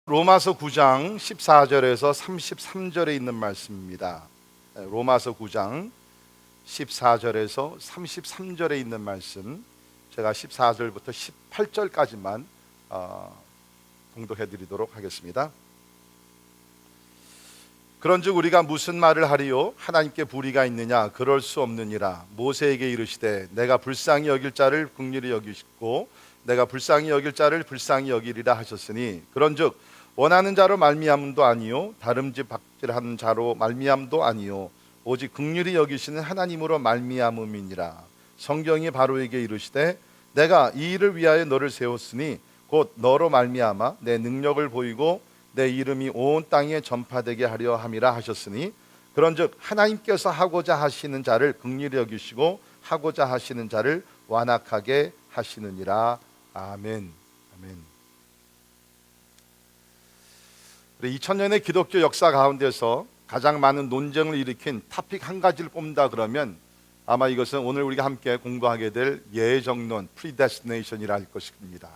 로마서 9장 14절에서 33절에 있는 말씀입니다. 로마서 9장 14절에서 33절에 있는 말씀, 제가 14절부터 18절까지만 봉독해 드리도록 하겠습니다. 그런즉 우리가 무슨 말을 하리요? 하나님께 불의가 있느냐? 그럴 수 없느니라. 모세에게 이르시되 내가 불쌍히 여길 자를 긍휼히 여기시고 내가 불쌍히 여길 자를 불쌍히 여기리라 하셨으니, 그런즉 원하는 자로 말미암음도 아니요 다름질박질하는 자로 말미암도 아니요 오직 긍휼히 여기시는 하나님으로 말미암음이니라. 성경이 바로에게 이르시되 내가 이 일을 위하여 너를 세웠으니 곧 너로 말미암아 내 능력을 보이고 내 이름이 온 땅에 전파되게 하려 함이라 하셨으니, 그런즉 하나님께서 하고자 하시는 자를 긍휼히 여기시고 하고자 하시는 자를 완악하게 하시느니라. 아멘. 아멘. 2000년의 기독교 역사 가운데서 가장 많은 논쟁을 일으킨 토픽 한 가지를 뽑는다 그러면 아마 이것은 오늘 우리가 함께 공부하게 될 예정론, predestination이라 할 것입니다.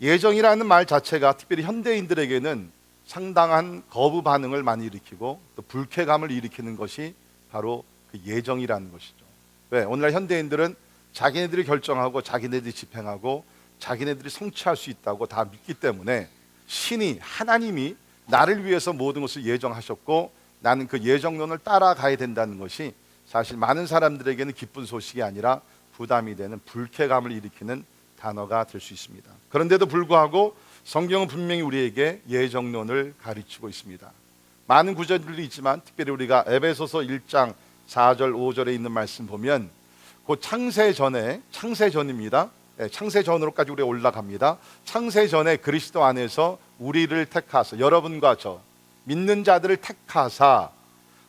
예정이라는 말 자체가 특별히 현대인들에게는 상당한 거부 반응을 많이 일으키고 또 불쾌감을 일으키는 것이 바로 그 예정이라는 것이죠. 왜? 오늘날 현대인들은 자기네들이 결정하고 자기네들이 집행하고 자기네들이 성취할 수 있다고 다 믿기 때문에 신이, 하나님이 나를 위해서 모든 것을 예정하셨고 나는 그 예정론을 따라가야 된다는 것이 사실 많은 사람들에게는 기쁜 소식이 아니라 부담이 되는 불쾌감을 일으키는 단어가 될 수 있습니다. 그런데도 불구하고 성경은 분명히 우리에게 예정론을 가르치고 있습니다. 많은 구절들이 있지만 특별히 우리가 에베소서 1장 4절 5절에 있는 말씀 보면 그 창세전입니다. 창세전으로까지 우리가 올라갑니다. 창세전에 그리스도 안에서 우리를 택하사, 여러분과 저 믿는 자들을 택하사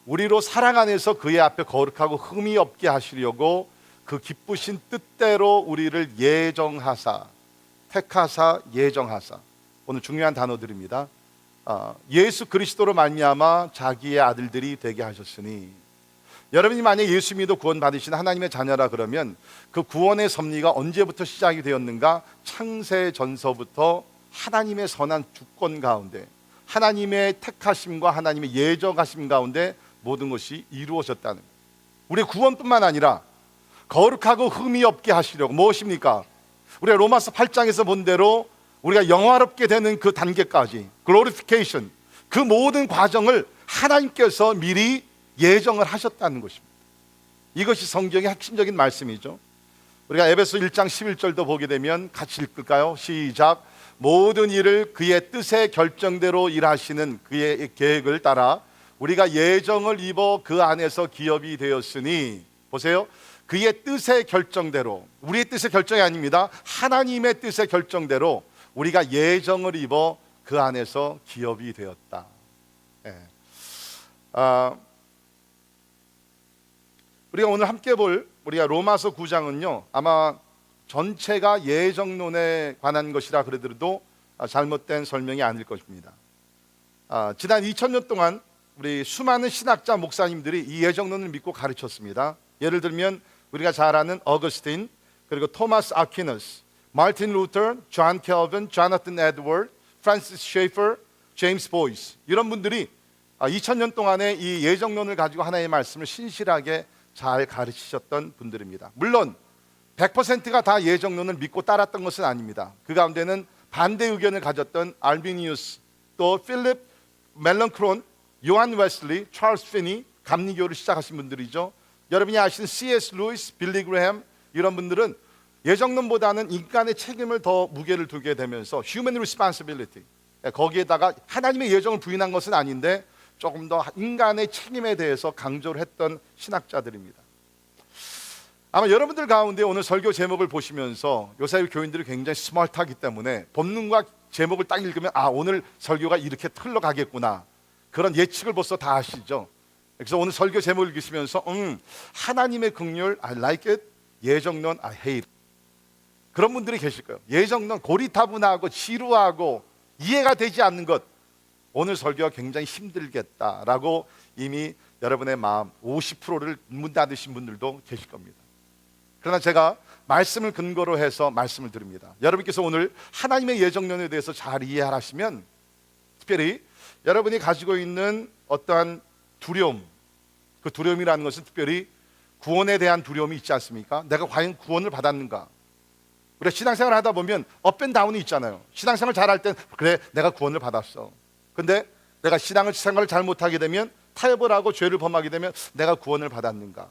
우리로 사랑 안에서 그의 앞에 거룩하고 흠이 없게 하시려고 그 기쁘신 뜻대로 우리를 예정하사, 택하사, 예정하사. 오늘 중요한 단어들입니다. 예수 그리스도로 말미암아 자기의 아들들이 되게 하셨으니, 여러분이 만약 예수 믿어 구원 받으신 하나님의 자녀라 그러면 그 구원의 섭리가 언제부터 시작이 되었는가? 창세전서부터 하나님의 선한 주권 가운데, 하나님의 택하심과 하나님의 예정하심 가운데 모든 것이 이루어졌다는 거예요. 우리의 구원뿐만 아니라 거룩하고 흠이 없게 하시려고, 무엇입니까? 우리가 로마서 8장에서 본 대로 우리가 영화롭게 되는 그 단계까지, 글로리피케이션, 그 모든 과정을 하나님께서 미리 예정을 하셨다는 것입니다. 이것이 성경의 핵심적인 말씀이죠. 우리가 에베소 1장 11절도 보게 되면 같이 읽을까요? 시작. 모든 일을 그의 뜻의 결정대로 일하시는 그의 계획을 따라 우리가 예정을 입어 그 안에서 기업이 되었으니, 보세요. 그의 뜻의 결정대로, 우리의 뜻의 결정이 아닙니다. 하나님의 뜻의 결정대로 우리가 예정을 입어 그 안에서 기업이 되었다. 우리가 오늘 함께 볼 우리가 로마서 9장은요 아마 전체가 예정론에 관한 것이라 그러더라도 잘못된 설명이 아닐 것입니다. 지난 2000년 동안 우리 수많은 신학자 목사님들이 이 예정론을 믿고 가르쳤습니다. 예를 들면 우리가 잘 아는 어거스틴, 그리고 토마스 아퀴너스, 마틴 루터, 존 켈빈, 조나탄 에드워드, 프란시스 셰이퍼, 제임스 보이스, 이런 분들이 2000년 동안에 이 예정론을 가지고 하나님의 말씀을 신실하게 잘 가르치셨던 분들입니다. 물론 100%가 다 예정론을 믿고 따랐던 것은 아닙니다. 그 가운데는 반대 의견을 가졌던 알비니우스, 또 필립 멜런크론, 요한 웨슬리, 찰스 피니, 감리교를 시작하신 분들이죠. 여러분이 아시는 C.S. 루이스, 빌리 그레햄, 이런 분들은 예정론보다는 인간의 책임을 더 무게를 두게 되면서 human responsibility, 거기에다가 하나님의 예정을 부인한 것은 아닌데 조금 더 인간의 책임에 대해서 강조를 했던 신학자들입니다. 아마 여러분들 가운데 오늘 설교 제목을 보시면서 요새 교인들이 굉장히 스마트하기 때문에 본문과 제목을 딱 읽으면 오늘 설교가 이렇게 흘러가겠구나, 그런 예측을 벌써 다 하시죠. 그래서 오늘 설교 제목을 읽으시면서 하나님의 긍휼 I like it, 예정론 I hate it, 그런 분들이 계실 거예요. 예정론 고리타분하고 지루하고 이해가 되지 않는 것, 오늘 설교가 굉장히 힘들겠다라고 이미 여러분의 마음 50%를 문 닫으신 분들도 계실 겁니다. 그러나 제가 말씀을 근거로 해서 말씀을 드립니다. 여러분께서 오늘 하나님의 예정론에 대해서 잘 이해하시면 특별히 여러분이 가지고 있는 어떠한 두려움, 그 두려움이라는 것은 특별히 구원에 대한 두려움이 있지 않습니까? 내가 과연 구원을 받았는가? 우리가 신앙생활 하다 보면 업앤다운이 있잖아요. 신앙생활 잘할 땐 그래 내가 구원을 받았어. 근데 내가 신앙생활을 잘못하게 되면 타협을 하고 죄를 범하게 되면 내가 구원을 받았는가?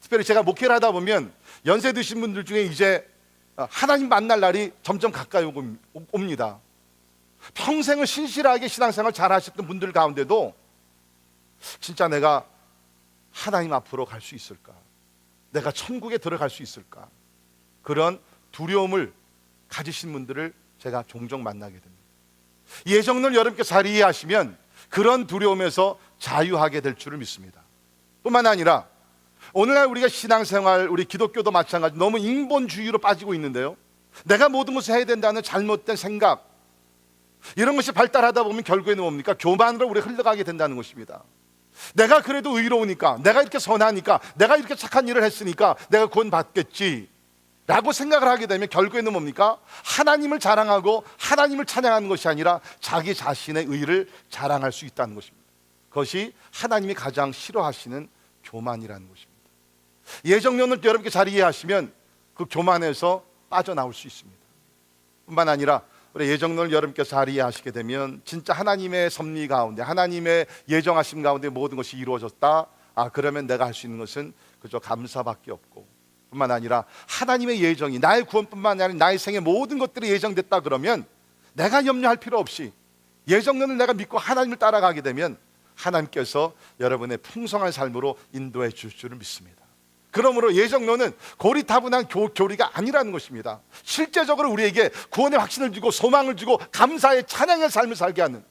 특별히 제가 목회를 하다 보면 연세 드신 분들 중에 이제 하나님 만날 날이 점점 가까이 옵니다. 평생을 신실하게 신앙생활 잘 하셨던 분들 가운데도 진짜 내가 하나님 앞으로 갈 수 있을까? 내가 천국에 들어갈 수 있을까? 그런 두려움을 가지신 분들을 제가 종종 만나게 됩니다. 예정론을 여러분께 잘 이해하시면 그런 두려움에서 자유하게 될 줄을 믿습니다. 뿐만 아니라 오늘날 우리가 신앙생활, 우리 기독교도 마찬가지 너무 인본주의로 빠지고 있는데요, 내가 모든 것을 해야 된다는 잘못된 생각, 이런 것이 발달하다 보면 결국에는 뭡니까? 교만으로 우리가 흘러가게 된다는 것입니다. 내가 그래도 의로우니까, 내가 이렇게 선하니까, 내가 이렇게 착한 일을 했으니까 내가 구원 받겠지 라고 생각을 하게 되면 결국에는 뭡니까? 하나님을 자랑하고 하나님을 찬양하는 것이 아니라 자기 자신의 의를 자랑할 수 있다는 것입니다. 그것이 하나님이 가장 싫어하시는 교만이라는 것입니다. 예정론을 여러분께 잘 이해하시면 그 교만에서 빠져나올 수 있습니다. 뿐만 아니라 우리 예정론을 여러분께서 잘 이해하시게 되면 진짜 하나님의 섭리 가운데, 하나님의 예정하심 가운데 모든 것이 이루어졌다, 그러면 내가 할 수 있는 것은 그저 감사밖에 없고, 뿐만 아니라 하나님의 예정이 나의 구원뿐만 아니라 나의 생의 모든 것들이 예정됐다 그러면 내가 염려할 필요 없이 예정론을 내가 믿고 하나님을 따라가게 되면 하나님께서 여러분의 풍성한 삶으로 인도해 줄 줄을 믿습니다. 그러므로 예정론은 고리타분한 교리가 아니라는 것입니다. 실제적으로 우리에게 구원의 확신을 주고 소망을 주고 감사의 찬양의 삶을 살게 하는,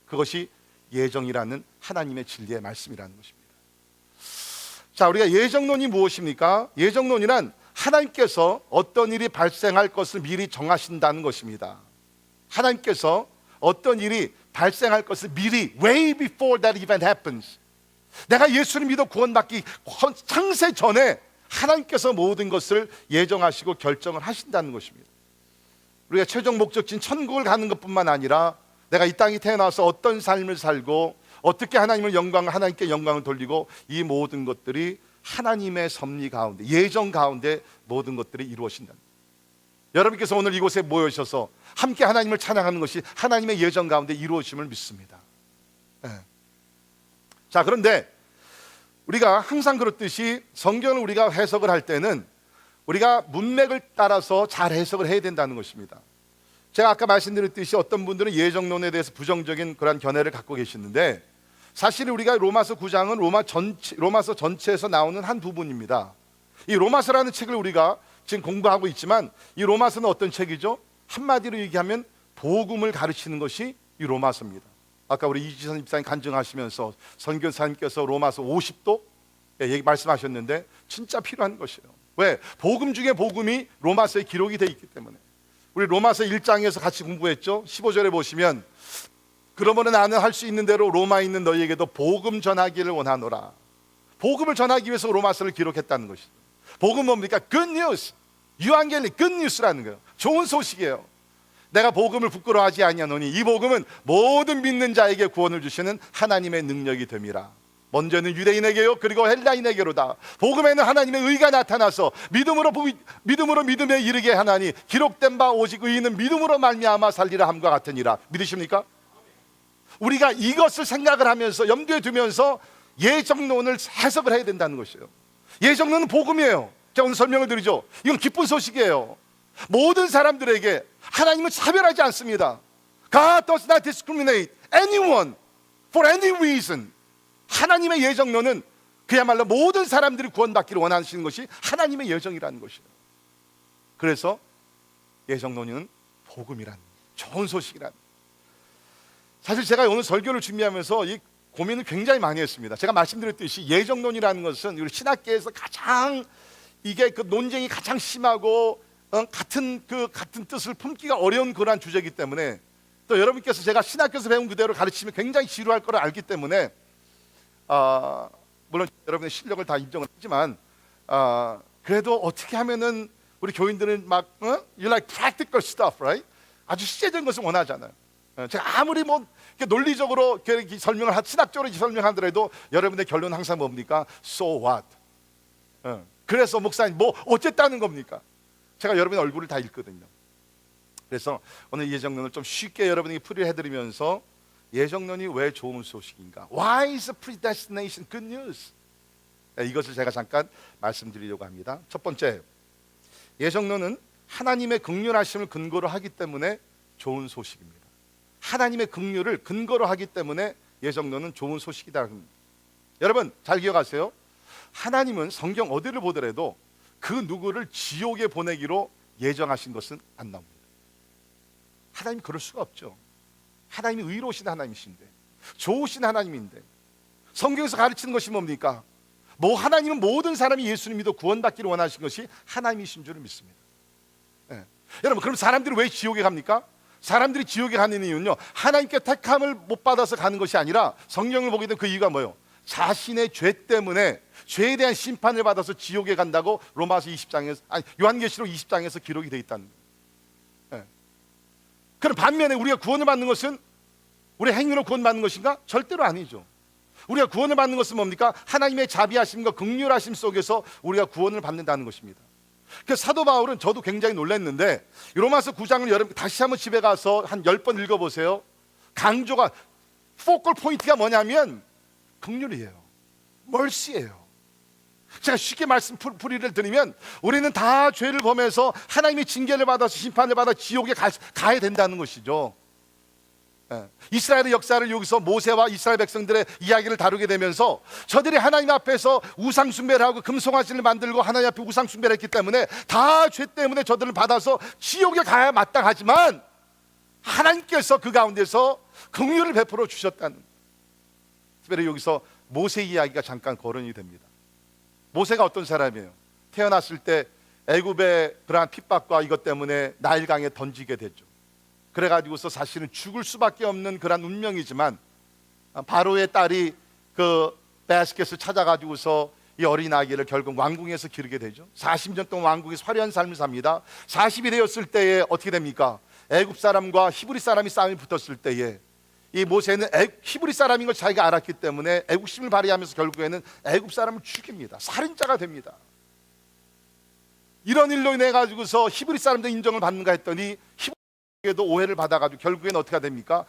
그것이 예정이라는 하나님의 진리의 말씀이라는 것입니다. 자, 우리가 예정론이 무엇입니까? 예정론이란 하나님께서 어떤 일이 발생할 것을 미리 정하신다는 것입니다. 하나님께서 어떤 일이 발생할 것을 미리, way before that event happens, 내가 예수를 믿어 구원받기 창세 전에 하나님께서 모든 것을 예정하시고 결정을 하신다는 것입니다. 우리가 최종 목적지인 천국을 가는 것뿐만 아니라 내가 이 땅에 태어나서 어떤 삶을 살고 어떻게 하나님께 영광을 돌리고, 이 모든 것들이 하나님의 섭리 가운데, 예정 가운데 모든 것들이 이루어진다. 여러분께서 오늘 이곳에 모여셔서 함께 하나님을 찬양하는 것이 하나님의 예정 가운데 이루어짐을 믿습니다. 네. 자, 그런데 우리가 항상 그렇듯이 성경을 우리가 해석을 할 때는 우리가 문맥을 따라서 잘 해석을 해야 된다는 것입니다. 제가 아까 말씀드렸듯이 어떤 분들은 예정론에 대해서 부정적인 그런 견해를 갖고 계시는데, 사실 우리가 로마서 9장은 로마서 전체에서 나오는 한 부분입니다. 이 로마서라는 책을 우리가 지금 공부하고 있지만 이 로마서는 어떤 책이죠? 한마디로 얘기하면 복음을 가르치는 것이 이 로마서입니다. 아까 우리 이지선 집사님 간증하시면서 선교사님께서 로마서 50도 얘기 말씀하셨는데 진짜 필요한 것이에요. 왜? 복음 중에 복음이 로마서에 기록이 되어 있기 때문에. 우리 로마서 1장에서 같이 공부했죠. 15절에 보시면 그러므로 나는 할 수 있는 대로 로마에 있는 너희에게도 복음 전하기를 원하노라. 복음을 전하기 위해서 로마서를 기록했다는 것이죠. 복음 뭡니까? Good news, 유한겔리, good news라는 거예요. 좋은 소식이에요. 내가 복음을 부끄러워하지 아니하노니 이 복음은 모든 믿는 자에게 구원을 주시는 하나님의 능력이 됨이라. 먼저는 유대인에게요, 그리고 헬라인에게로다. 복음에는 하나님의 의가 나타나서 믿음으로 믿음에 이르게 하나니 기록된 바 오직 의인은 믿음으로 말미암아 살리라 함과 같으니라. 믿으십니까? 우리가 이것을 생각을 하면서 염두에 두면서 예정론을 해석을 해야 된다는 것이에요. 예정론은 복음이에요. 제가 오늘 설명을 드리죠. 이건 기쁜 소식이에요. 모든 사람들에게 하나님은 차별하지 않습니다. God does not discriminate anyone for any reason. 하나님의 예정론은 그야말로 모든 사람들이 구원받기를 원하시는 것이 하나님의 예정이라는 것이에요. 그래서 예정론은 복음이란, 좋은 소식이란. 사실 제가 오늘 설교를 준비하면서 이 고민을 굉장히 많이 했습니다. 제가 말씀드렸듯이 예정론이라는 것은 우리 신학계에서 가장 이게 그 논쟁이 가장 심하고 같은 뜻을 품기가 어려운 그러한 주제이기 때문에, 또 여러분께서 제가 신학교에서 배운 그대로 가르치면 굉장히 지루할 걸 알기 때문에 물론 여러분의 실력을 다 인정을 하지만 그래도 어떻게 하면은 우리 교인들은 막 You like practical stuff, right? 아주 실제적인 것을 원하잖아요. 제가 아무리 뭐 논리적으로 이렇게 신학적으로 설명하더라도 여러분의 결론은 항상 뭡니까? So what? 그래서 목사님 뭐 어쨌다는 겁니까? 제가 여러분의 얼굴을 다 읽거든요. 그래서 오늘 예정론을 좀 쉽게 여러분에게 풀이를 해드리면서 예정론이 왜 좋은 소식인가? Why is predestination good news? 이것을 제가 잠깐 말씀드리려고 합니다. 첫 번째, 예정론은 하나님의 긍휼하심을 근거로 하기 때문에 좋은 소식입니다. 하나님의 긍휼을 근거로 하기 때문에 예정론은 좋은 소식이다. 여러분 잘 기억하세요. 하나님은 성경 어디를 보더라도 그 누구를 지옥에 보내기로 예정하신 것은 안 나옵니다. 하나님 그럴 수가 없죠. 하나님이 의로우신 하나님이신데, 좋으신 하나님인데, 성경에서 가르치는 것이 뭡니까? 하나님은 모든 사람이 예수님 믿어 구원받기를 원하신 것이 하나님이신 줄을 믿습니다. 여러분 그럼 사람들이 왜 지옥에 갑니까? 사람들이 지옥에 가는 이유는요, 하나님께 택함을 못 받아서 가는 것이 아니라 성경을 보게 되면 그 이유가 뭐예요? 자신의 죄 때문에 죄에 대한 심판을 받아서 지옥에 간다고 로마서 20장에서 요한계시록 20장에서 기록이 되어 있다는 거예요. 그럼 반면에 우리가 구원을 받는 것은 우리 행위로 구원받는 것인가? 절대로 아니죠. 우리가 구원을 받는 것은 뭡니까? 하나님의 자비하심과 긍휼하심 속에서 우리가 구원을 받는다는 것입니다. 그 사도 바울은 저도 굉장히 놀랐는데 로마서 9장을 여러분 다시 한번 집에 가서 한 10번 읽어보세요. 강조가 포컬 포인트가 뭐냐면 긍휼이에요. 멀시예요. 제가 쉽게 풀이를 드리면 우리는 다 죄를 범해서 하나님의 징계를 받아서 심판을 받아 지옥에 가야 된다는 것이죠. 이스라엘의 역사를 여기서 모세와 이스라엘 백성들의 이야기를 다루게 되면서 저들이 하나님 앞에서 우상 숭배를 하고 금송아지를 만들고 하나님 앞에 우상 숭배를 했기 때문에 다 죄 때문에 저들을 받아서 지옥에 가야 마땅하지만 하나님께서 그 가운데서 긍휼을 베풀어 주셨다는, 특별히 여기서 모세 이야기가 잠깐 거론이 됩니다. 모세가 어떤 사람이에요? 태어났을 때 애굽의 그러한 핍박과 이것 때문에 나일강에 던지게 되죠. 그래가지고서 사실은 죽을 수밖에 없는 그런 운명이지만 바로의 딸이 그 바스켓을 찾아가지고서 이 어린 아기를 결국 왕궁에서 기르게 되죠. 40년 동안 왕궁에서 화려한 삶을 삽니다. 40이 되었을 때에 어떻게 됩니까? 애굽 사람과 히브리 사람이 싸움이 붙었을 때에 이 모세는 히브리 사람인 걸 자기가 알았기 때문에 애국심을 발휘하면서 결국에는 애굽 사람을 죽입니다. 살인자가 됩니다. 이런 일로 인해 가지고서 히브리 사람들 인정을 받는가 했더니 도 오해를 받아가지고 결국에는 어떻게 됩니까?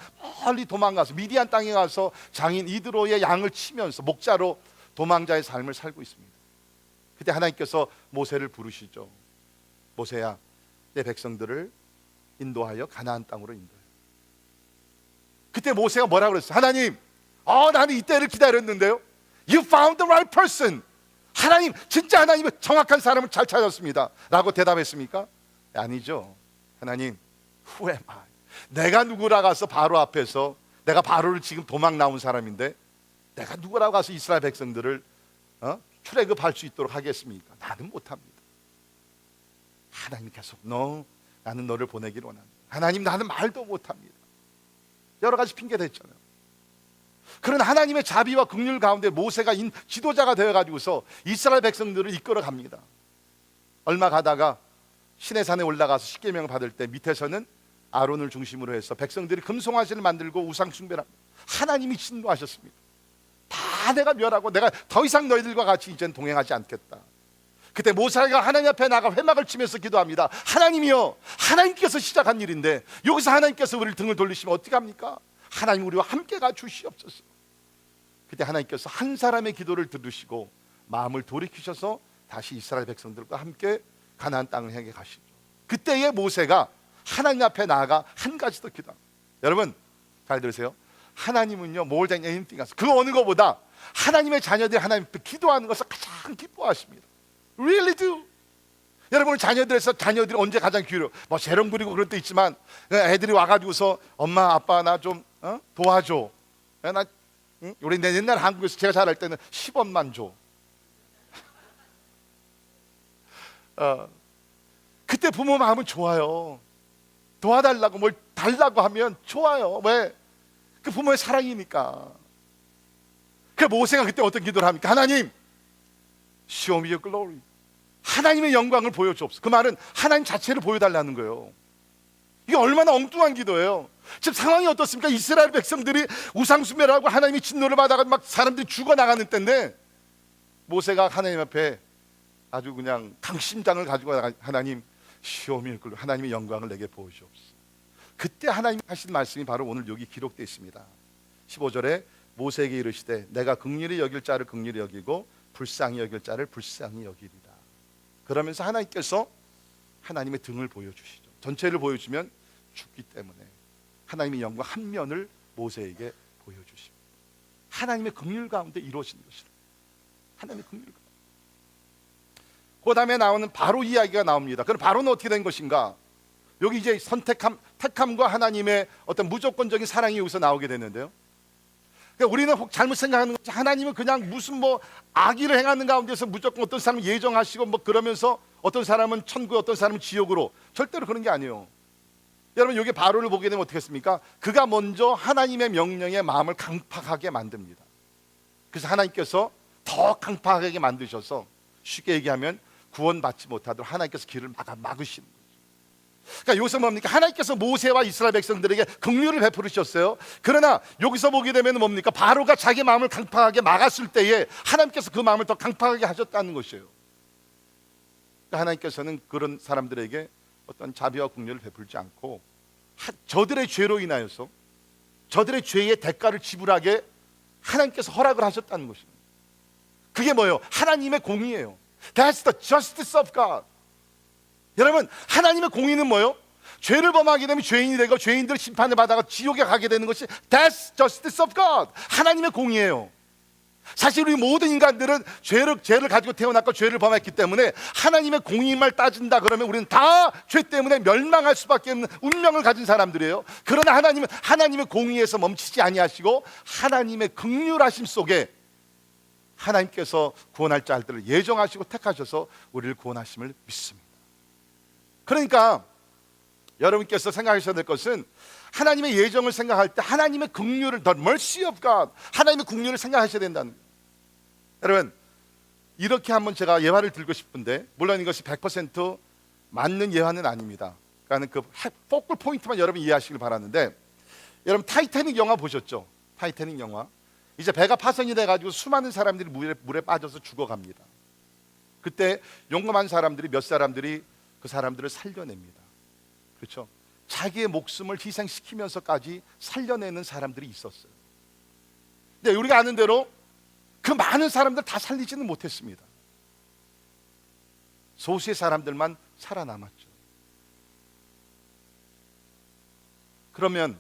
멀리 도망가서 미디안 땅에 가서 장인 이드로의 양을 치면서 목자로 도망자의 삶을 살고 있습니다. 그때 하나님께서 모세를 부르시죠. 모세야, 내 백성들을 인도하여 가나안 땅으로 인도해. 그때 모세가 뭐라고 그랬어요? 하나님, 나는 이때를 기다렸는데요. You found the right person. 하나님, 진짜 하나님은 정확한 사람을 잘 찾았습니다 라고 대답했습니까? 아니죠. 하나님, Who am I? 내가 누구라 가서 바로 앞에서, 내가 바로를 지금 도망 나온 사람인데 내가 누구라고 가서 이스라엘 백성들을 출애굽할 수 있도록 하겠습니까? 나는 못합니다. 하나님께서 나는 너를 보내기를 원합니다. 하나님, 나는 말도 못합니다. 여러 가지 핑계 댔잖아요. 그런 하나님의 자비와 긍휼 가운데 모세가 지도자가 되어가지고서 이스라엘 백성들을 이끌어 갑니다. 얼마 가다가 시내산에 올라가서 십계명을 받을 때 밑에서는 아론을 중심으로 해서 백성들이 금송아지를 만들고 우상 숭배를 합니다. 하나님이 진노하셨습니다. 다 내가 멸하고 내가 더 이상 너희들과 같이 이젠 동행하지 않겠다. 그때 모세가 하나님 앞에 나가 회막을 치면서 기도합니다. 하나님이여, 하나님께서 시작한 일인데 여기서 하나님께서 우리를 등을 돌리시면 어떻게 합니까? 하나님, 우리와 함께 가 주시옵소서. 그때 하나님께서 한 사람의 기도를 들으시고 마음을 돌이키셔서 다시 이스라엘 백성들과 함께 가나안 땅을 향해 가시죠. 그때의 모세가 하나님 앞에 나아가 한 가지 더 기도합니다. 여러분 잘 들으세요. 하나님은요, more than anything else, 그 어느 것보다 하나님의 자녀들이 하나님 앞에 기도하는 것을 가장 기뻐하십니다. Really do. 여러분 자녀들이 언제 가장 기울여? 재롱 부리고 그럴 때 있지만 애들이 와가지고서 엄마 아빠 나 좀 도와줘. 우리 옛날 한국에서 제가 잘할 때는 10원만 줘. 그때 부모 마음은 좋아요. 도와달라고 뭘 달라고 하면 좋아요. 왜? 그 부모의 사랑이니까. 그 모세가 그때 어떤 기도를 합니까? 하나님, show me your glory. 하나님의 영광을 보여주옵소서. 그 말은 하나님 자체를 보여달라는 거예요. 이게 얼마나 엉뚱한 기도예요. 지금 상황이 어떻습니까? 이스라엘 백성들이 우상숭배라고 하나님이 진노를 받아가 막 사람들이 죽어나가는 때인데, 모세가 하나님 앞에 아주 그냥 강심장을 가지고 하나님 시험일 걸로 하나님의 영광을 내게 보여주옵소서. 그때 하나님이 하신 말씀이 바로 오늘 여기 기록되어 있습니다. 15절에 모세에게 이르시되 내가 긍휼히 여길 자를 긍휼히 여기고 불쌍히 여길 자를 불쌍히 여기리라. 그러면서 하나님께서 하나님의 등을 보여주시죠. 전체를 보여주면 죽기 때문에 하나님의 영광 한 면을 모세에게 보여주십니다. 하나님의 긍휼 가운데 이루어진 것이라. 하나님의 긍휼 가운데. 그 다음에 나오는 바로 이야기가 나옵니다. 그럼 바로는 어떻게 된 것인가? 여기 이제 택함과 하나님의 어떤 무조건적인 사랑이 여기서 나오게 되는데요. 그러니까 우리는 혹 잘못 생각하는 것이 하나님은 그냥 무슨 뭐 악의를 행하는 가운데서 무조건 어떤 사람을 예정하시고 뭐 그러면서 어떤 사람은 천국에 어떤 사람은 지옥으로, 절대로 그런 게 아니에요. 여러분 여기 바로를 보게 되면 어떻게 했습니까? 그가 먼저 하나님의 명령에 마음을 강팍하게 만듭니다. 그래서 하나님께서 더 강팍하게 만드셔서 쉽게 얘기하면 구원받지 못하도록 하나님께서 길을 막으시는 거예요. 그러니까 여기서 뭡니까? 하나님께서 모세와 이스라엘 백성들에게 긍휼을 베푸르셨어요. 그러나 여기서 보게 되면 뭡니까? 바로가 자기 마음을 강팍하게 막았을 때에 하나님께서 그 마음을 더 강팍하게 하셨다는 것이에요. 그러니까 하나님께서는 그런 사람들에게 어떤 자비와 긍휼을 베풀지 않고 저들의 죄로 인하여서 저들의 죄의 대가를 지불하게 하나님께서 허락을 하셨다는 것입니다. 그게 뭐예요? 하나님의 공의예요. That's the justice of God. 여러분 하나님의 공의는 뭐예요? 죄를 범하게 되면 죄인이 되고 죄인들 심판을 받아가 지옥에 가게 되는 것이 That's justice of God. 하나님의 공의예요. 사실 우리 모든 인간들은 죄를 가지고 태어났고 죄를 범했기 때문에 하나님의 공의만 따진다 그러면 우리는 다 죄 때문에 멸망할 수밖에 없는 운명을 가진 사람들이에요. 그러나 하나님은 하나님의 공의에서 멈추지 아니하시고 하나님의 긍휼하심 속에 하나님께서 구원할 자들을 예정하시고 택하셔서 우리를 구원하심을 믿습니다. 그러니까 여러분께서 생각하셔야 될 것은 하나님의 예정을 생각할 때 하나님의 긍휼을, the mercy of God, 하나님의 긍휼을 생각하셔야 된다는 거예요. 여러분 이렇게 한번 제가 예화를 들고 싶은데, 물론 이것이 100% 맞는 예화는 아닙니다. 그러니까 그 포컬 포인트만 여러분 이해하시길 바라는데, 여러분 타이타닉 영화 보셨죠? 타이타닉 영화. 이제 배가 파손이 돼가지고 수많은 사람들이 물에 빠져서 죽어갑니다. 그때 용감한 사람들이 몇 사람들이 그 사람들을 살려냅니다. 그렇죠? 자기의 목숨을 희생시키면서까지 살려내는 사람들이 있었어요. 근데 우리가 아는 대로 그 많은 사람들 다 살리지는 못했습니다. 소수의 사람들만 살아남았죠. 그러면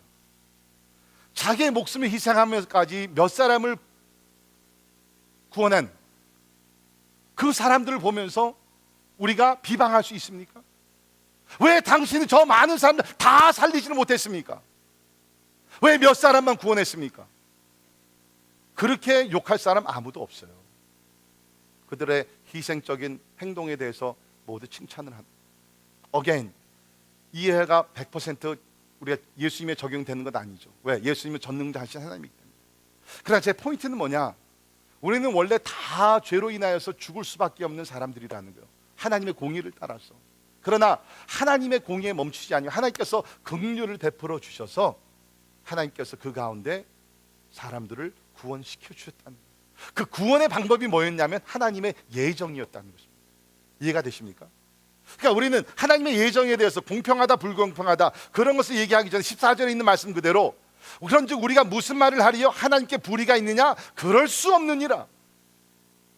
자기의 목숨을 희생하면서까지 몇 사람을 구원한 그 사람들을 보면서 우리가 비방할 수 있습니까? 왜 당신은 저 많은 사람들 다 살리지는 못했습니까? 왜 몇 사람만 구원했습니까? 그렇게 욕할 사람 아무도 없어요. 그들의 희생적인 행동에 대해서 모두 칭찬을 합니다. Again, 이해가 100% 우리가 예수님에 적용되는 건 아니죠. 왜? 예수님은 전능자하신 하나님이기 때문에. 그러나 제 포인트는 뭐냐? 우리는 원래 다 죄로 인하여서 죽을 수밖에 없는 사람들이라는 거예요. 하나님의 공의를 따라서. 그러나 하나님의 공의에 멈추지 아니고 하나님께서 긍휼을 베풀어 주셔서 하나님께서 그 가운데 사람들을 구원시켜 주셨다는 거예요. 그 구원의 방법이 뭐였냐면 하나님의 예정이었다는 것입니다. 이해가 되십니까? 그러니까 우리는 하나님의 예정에 대해서 공평하다 불공평하다 그런 것을 얘기하기 전에 14절에 있는 말씀 그대로, 그런즉 우리가 무슨 말을 하리요? 하나님께 불의가 있느냐? 그럴 수 없느니라.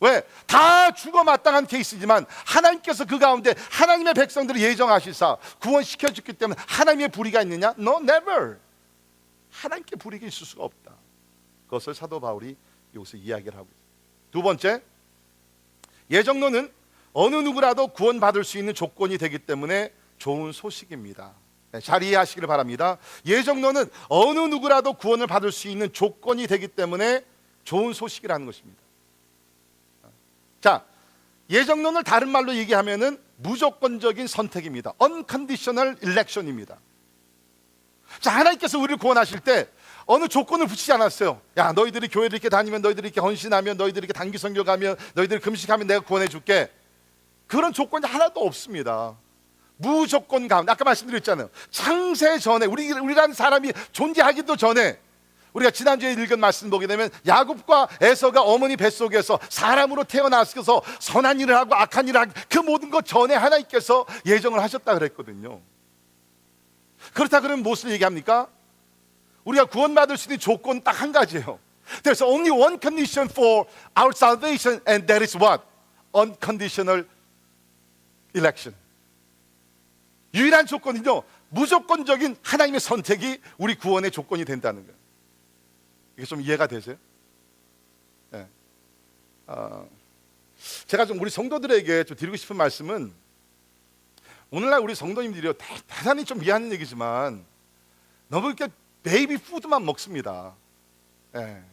왜? 다 죽어 마땅한 케이스지만 하나님께서 그 가운데 하나님의 백성들을 예정하시사 구원시켜 줬기 때문에 하나님의 불의가 있느냐? No, never. 하나님께 불의가 있을 수가 없다. 그것을 사도 바울이 여기서 이야기를 하고 있습니다. 두 번째, 예정론은 어느 누구라도 구원받을 수 있는 조건이 되기 때문에 좋은 소식입니다. 잘 이해하시기를 바랍니다. 예정론은 어느 누구라도 구원을 받을 수 있는 조건이 되기 때문에 좋은 소식이라는 것입니다. 자, 예정론을 다른 말로 얘기하면은 무조건적인 선택입니다. Unconditional election입니다. 자, 하나님께서 우리를 구원하실 때 어느 조건을 붙이지 않았어요. 야, 너희들이 교회를 이렇게 다니면, 너희들이 이렇게 헌신하면, 너희들이 이렇게 단기 선교 가면, 너희들이 금식하면 내가 구원해 줄게. 그런 조건이 하나도 없습니다. 무조건 가운데, 아까 말씀드렸잖아요. 창세 전에, 우리라는 사람이 존재하기도 전에, 우리가 지난주에 읽은 말씀 보게 되면 야곱과 에서가 어머니 뱃속에서 사람으로 태어나서 선한 일을 하고 악한 일을 하고 그 모든 것 전에 하나님께서 예정을 하셨다 그랬거든요. 그렇다 그러면 무엇을 얘기합니까? 우리가 구원받을 수 있는 조건 딱 한 가지예요. There's only one condition for our salvation, and that is what? Unconditional election. 유일한 조건은요, 무조건적인 하나님의 선택이 우리 구원의 조건이 된다는 거예요. 이게 좀 이해가 되세요? 네. 제가 좀 우리 성도들에게 좀 드리고 싶은 말씀은, 오늘날 우리 성도님들이요, 대단히 좀 미안한 얘기지만 너무 이렇게 베이비 푸드만 먹습니다. 네.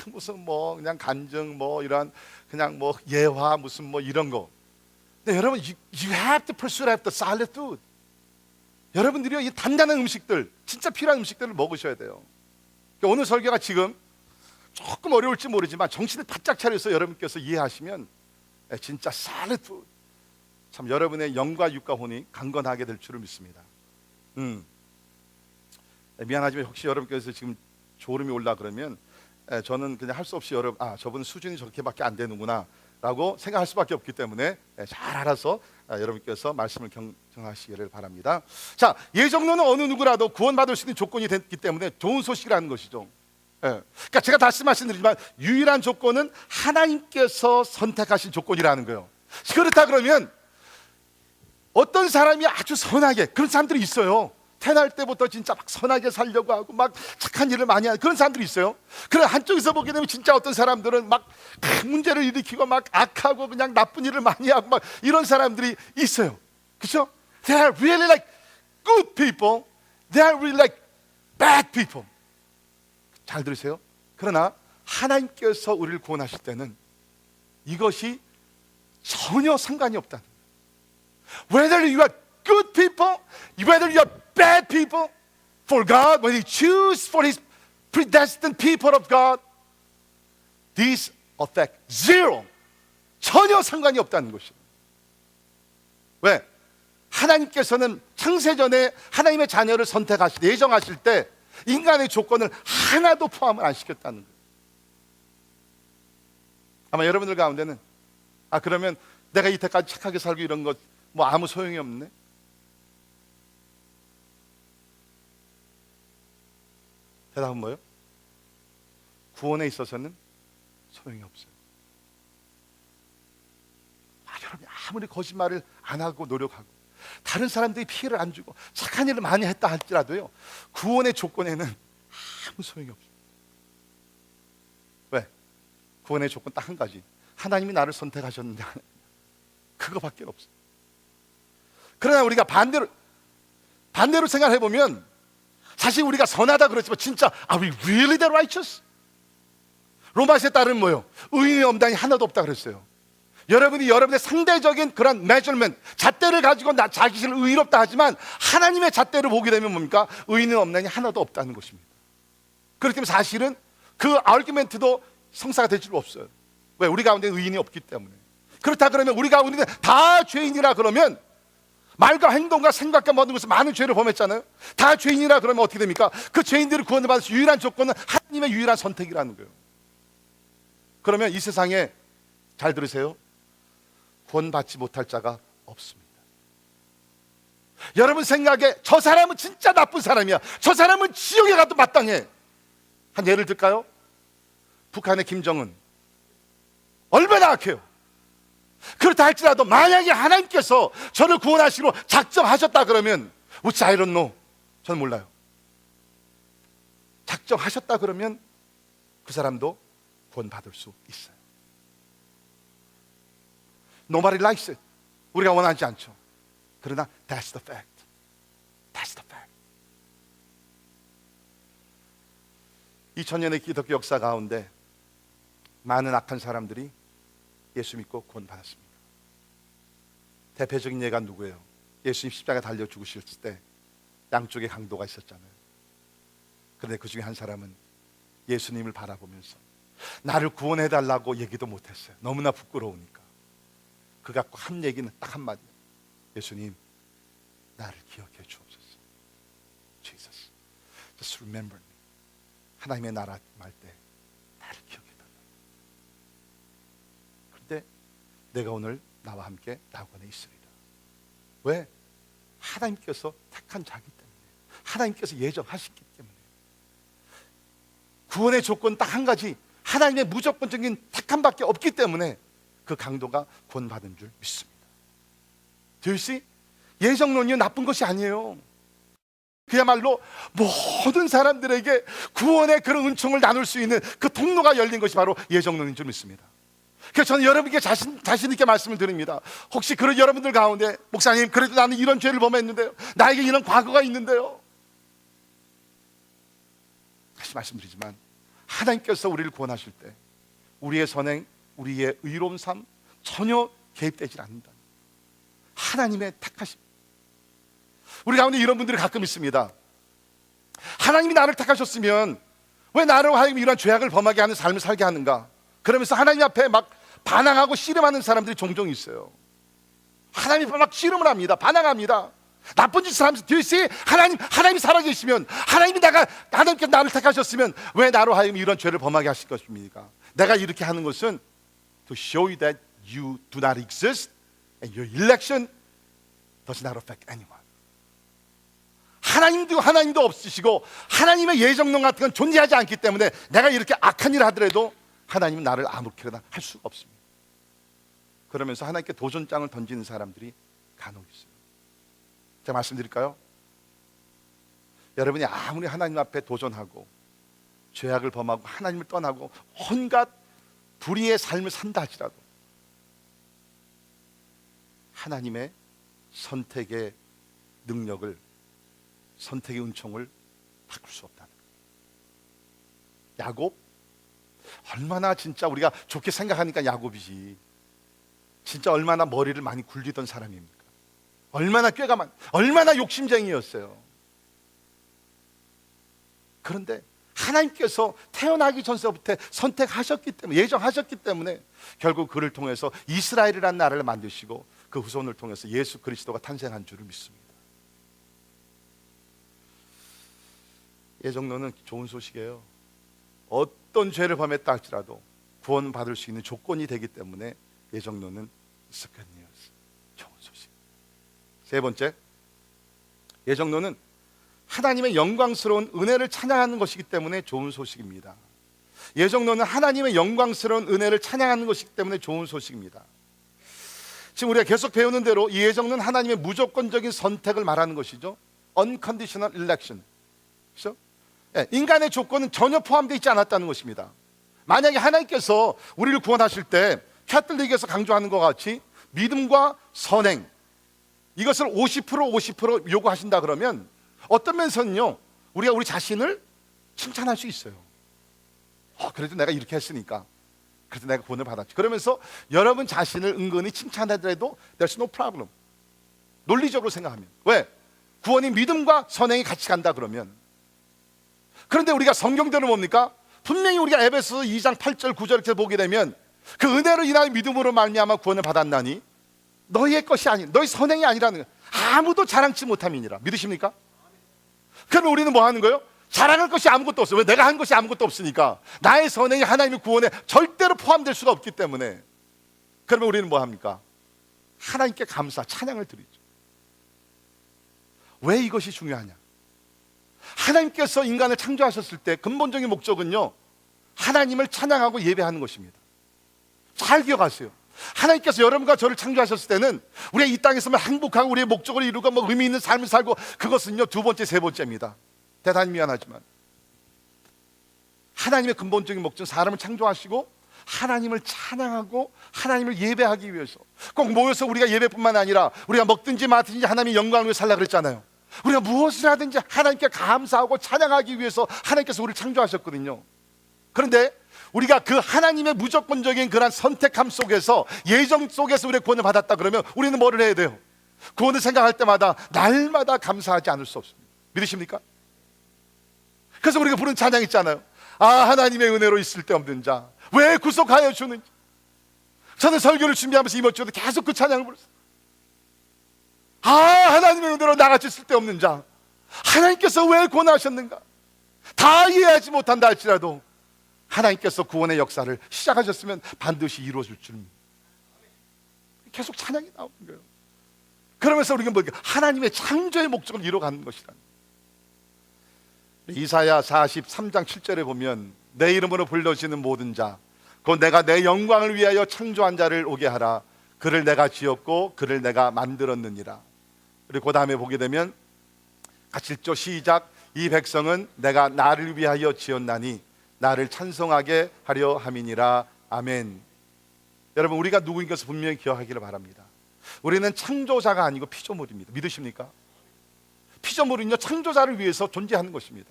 무슨 뭐 그냥 간증 뭐 이런 그냥 뭐 예화 무슨 뭐 이런 거. 근데 여러분, you have to pursue after solid food. 여러분들이요, 이 단단한 음식들, 진짜 필요한 음식들을 먹으셔야 돼요. 그러니까 오늘 설교가 지금 조금 어려울지 모르지만 정신을 바짝 차려서 여러분께서 이해하시면 진짜 solid food, 참 여러분의 영과 육과 혼이 강건하게 될 줄을 믿습니다. 미안하지만 혹시 여러분께서 지금 졸음이 올라 그러면 저는 그냥 할 수 없이 저분 수준이 저렇게밖에 안 되는구나 라고 생각할 수밖에 없기 때문에 잘 알아서 여러분께서 말씀을 경청하시기를 바랍니다. 자, 예정론은 어느 누구라도 구원받을 수 있는 조건이 됐기 때문에 좋은 소식이라는 것이죠. 그러니까 제가 다시 말씀드리지만 유일한 조건은 하나님께서 선택하신 조건이라는 거예요. 그렇다 그러면 어떤 사람이 아주 선하게, 그런 사람들이 있어요. 태어날 때부터 진짜 막 선하게 살려고 하고 막 착한 일을 많이 하는 그런 사람들이 있어요. 그런 한쪽에서 보게 되면 진짜 어떤 사람들은 막 문제를 일으키고 막 악하고 그냥 나쁜 일을 많이 하고 막 이런 사람들이 있어요. 그렇죠? They are really like good people. They are really like bad people. 잘 들으세요. 그러나 하나님께서 우리를 구원하실 때는 이것이 전혀 상관이 없다. Whether you are good people, whether you are bad people, for God, when He chooses for His predestined people of God, these affect zero. 전혀 상관이 없다는 것이에요. 왜? 하나님께서는 창세전에 하나님의 자녀를 예정하실 때 인간의 조건을 하나도 포함을 안 시켰다는 거예요. 아마 여러분들 가운데는 그러면 내가 이때까지 착하게 살고 이런 것 뭐 아무 소용이 없네. 대답은 뭐예요? 구원에 있어서는 소용이 없어요. 여러분이 아무리 거짓말을 안 하고 노력하고 다른 사람들이 피해를 안 주고 착한 일을 많이 했다 할지라도요, 구원의 조건에는 아무 소용이 없어요. 왜? 구원의 조건 딱 한 가지. 하나님이 나를 선택하셨는데 그거밖에 없어요. 그러나 우리가 반대로 생각해 보면 사실 우리가 선하다 그렇지만 진짜 Are we really the righteous? 로마서에 따르면 뭐예요? 의인의 엄단이 하나도 없다 그랬어요. 여러분이 여러분의 상대적인 그런 measurement, 잣대를 가지고 자기 자신을 의롭다 하지만 하나님의 잣대를 보게 되면 뭡니까? 의인의 엄단이 하나도 없다는 것입니다. 그렇기 때문에 사실은 그 아르규멘트도 성사가 될 줄 없어요. 왜? 우리 가운데 의인이 없기 때문에. 그렇다 그러면 우리 가운데 다 죄인이라 그러면 말과 행동과 생각과 모든 것을 많은 죄를 범했잖아요. 다 죄인이라 그러면 어떻게 됩니까? 그 죄인들을 구원을 받을 수 유일한 조건은 하나님의 유일한 선택이라는 거예요. 그러면 이 세상에, 잘 들으세요, 구원받지 못할 자가 없습니다. 여러분 생각에 저 사람은 진짜 나쁜 사람이야, 저 사람은 지옥에 가도 마땅해, 한 예를 들까요? 북한의 김정은 얼마나 악해요. 그렇다 할지라도 만약에 하나님께서 저를 구원하시기로 작정하셨다 그러면, which I don't know, 저는 몰라요. 작정하셨다 그러면 그 사람도 구원받을 수 있어요. Nobody likes it. 우리가 원하지 않죠. 그러나 that's the fact. That's the fact. 2000년의 기독교 역사 가운데 많은 악한 사람들이 예수 믿고 구원받았습니다. 대표적인 예가 누구예요? 예수님 십자가에 달려 죽으실 때 양쪽에 강도가 있었잖아요. 그런데 그 중에 한 사람은 예수님을 바라보면서 나를 구원해달라고 얘기도 못했어요. 너무나 부끄러우니까. 그가 한 얘기는 딱 한마디. 예수님, 나를 기억해 주옵소서. Jesus, just remember me. 하나님의 나라 말 때 나를 기억해 달라. 그런데 내가 오늘 나와 함께 낙원에 있으리라. 왜? 하나님께서 택한 자기 때문에, 하나님께서 예정하셨기 때문에. 구원의 조건 딱 한 가지, 하나님의 무조건적인 택함밖에 없기 때문에 그 강도가 구원받은 줄 믿습니다. 들씨 예정론이 나쁜 것이 아니에요. 그야말로 모든 사람들에게 구원의 그런 은총을 나눌 수 있는 그 통로가 열린 것이 바로 예정론인 줄 믿습니다. 그래서 저는 여러분께 자신 있게 말씀을 드립니다. 혹시 그런 여러분들 가운데, 목사님 그래도 나는 이런 죄를 범했는데요, 나에게 이런 과거가 있는데요, 다시 말씀드리지만 하나님께서 우리를 구원하실 때 우리의 선행, 우리의 의로운 삶 전혀 개입되지 않는다. 하나님의 택하심. 우리 가운데 이런 분들이 가끔 있습니다. 하나님이 나를 택하셨으면 왜 나를 하여금 이런 죄악을 범하게 하는 삶을 살게 하는가, 그러면서 하나님 앞에 막 반항하고 씨름하는 사람들이 종종 있어요. 하나님 앞에 막 씨름을 합니다. 반항합니다. 나쁜 짓을 하면서 뒤에 하나님이 살아계시면, 하나님께서 나를 택하셨으면 왜 나로 하여금 이런 죄를 범하게 하실 것입니까? 내가 이렇게 하는 것은 to show you that you do not exist and your election does not affect anyone. 하나님도 없으시고 하나님의 예정론 같은 건 존재하지 않기 때문에 내가 이렇게 악한 일을 하더라도 하나님은 나를 아무렇게나 할 수가 없습니다. 그러면서 하나님께 도전장을 던지는 사람들이 간혹 있어요. 제가 말씀드릴까요? 여러분이 아무리 하나님 앞에 도전하고 죄악을 범하고 하나님을 떠나고 온갖 불의의 삶을 산다 할지라도 하나님의 선택의 능력을, 선택의 은총을 바꿀 수 없다는 거예요. 야곱, 얼마나 진짜 우리가 좋게 생각하니까 야곱이지, 진짜 얼마나 머리를 많이 굴리던 사람입니까? 얼마나 얼마나 욕심쟁이였어요. 그런데 하나님께서 태어나기 전서부터 선택하셨기 때문에, 예정하셨기 때문에 결국 그를 통해서 이스라엘이라는 나라를 만드시고 그 후손을 통해서 예수 그리스도가 탄생한 줄을 믿습니다. 예정론은 좋은 소식이에요. 어떤 죄를 범했다 할지라도 구원받을 수 있는 조건이 되기 때문에 예정론은 good news, 좋은 소식. 세 번째, 예정론은 하나님의 영광스러운 은혜를 찬양하는 것이기 때문에 좋은 소식입니다. 예정론은 하나님의 영광스러운 은혜를 찬양하는 것이기 때문에 좋은 소식입니다. 지금 우리가 계속 배우는 대로 이 예정론은 하나님의 무조건적인 선택을 말하는 것이죠. Unconditional election. 그렇죠? 인간의 조건은 전혀 포함되어 있지 않았다는 것입니다. 만약에 하나님께서 우리를 구원하실 때 캐톨릭에서 강조하는 것 같이 믿음과 선행, 이것을 50% 요구하신다 그러면 어떤 면에서는요, 우리가 우리 자신을 칭찬할 수 있어요. 그래도 내가 이렇게 했으니까, 그래도 내가 구원을 받았지. 그러면서 여러분 자신을 은근히 칭찬하더라도 there's no problem. 논리적으로 생각하면. 왜? 구원이 믿음과 선행이 같이 간다 그러면. 그런데 우리가 성경대로 뭡니까? 분명히 우리가 에베소서 2장 8절 9절 이렇게 보게 되면 그 은혜로 인하여 믿음으로 말미암아 구원을 받았나니 너희의 것이 아닌, 너희 선행이 아니라는 거예요. 아무도 자랑치 못함이니라. 믿으십니까? 그러면 우리는 뭐 하는 거예요? 자랑할 것이 아무것도 없어요. 왜? 내가 한 것이 아무것도 없으니까. 나의 선행이 하나님의 구원에 절대로 포함될 수가 없기 때문에. 그러면 우리는 뭐 합니까? 하나님께 감사, 찬양을 드리죠. 왜 이것이 중요하냐? 하나님께서 인간을 창조하셨을 때 근본적인 목적은요, 하나님을 찬양하고 예배하는 것입니다. 잘 기억하세요. 하나님께서 여러분과 저를 창조하셨을 때는 우리가 이 땅에서만 행복하고 우리의 목적을 이루고 뭐 의미 있는 삶을 살고, 그것은요 두 번째, 세 번째입니다. 대단히 미안하지만 하나님의 근본적인 목적은 사람을 창조하시고 하나님을 찬양하고 하나님을 예배하기 위해서, 꼭 모여서 우리가 예배뿐만 아니라 우리가 먹든지 마든지 하나님의 영광을 위해 살라 그랬잖아요. 우리가 무엇을 하든지 하나님께 감사하고 찬양하기 위해서 하나님께서 우리를 창조하셨거든요. 그런데 우리가 그 하나님의 무조건적인 그런 선택함 속에서, 예정 속에서 우리의 구원을 받았다 그러면 우리는 뭐를 해야 돼요? 구원을 생각할 때마다 날마다 감사하지 않을 수 없습니다. 믿으십니까? 그래서 우리가 부른 찬양 있잖아요. 하나님의 은혜로 있을 데 없는 자 왜 구속하여 주는지. 저는 설교를 준비하면서 이번 주에도 계속 그 찬양을 불렀어요. 하나님의 은혜로 나같이 쓸데없는 자, 하나님께서 왜 권하셨는가? 다 이해하지 못한다 할지라도 하나님께서 구원의 역사를 시작하셨으면 반드시 이루어질 줄 계속 찬양이 나오는 거예요. 그러면서 우리가 뭐 하나님의 창조의 목적을 이루어가는 것이라. 이사야 43장 7절에 보면 내 이름으로 불러지는 모든 자, 곧 내가 내 영광을 위하여 창조한 자를 오게 하라. 그를 내가 지었고 그를 내가 만들었느니라. 그리고 그 다음에 보게 되면 같이 읽죠. 시작. 이 백성은 내가 나를 위하여 지었나니 나를 찬송하게 하려 함이니라. 아멘. 여러분, 우리가 누구인 것을 분명히 기억하기를 바랍니다. 우리는 창조자가 아니고 피조물입니다. 믿으십니까? 피조물은요, 창조자를 위해서 존재하는 것입니다.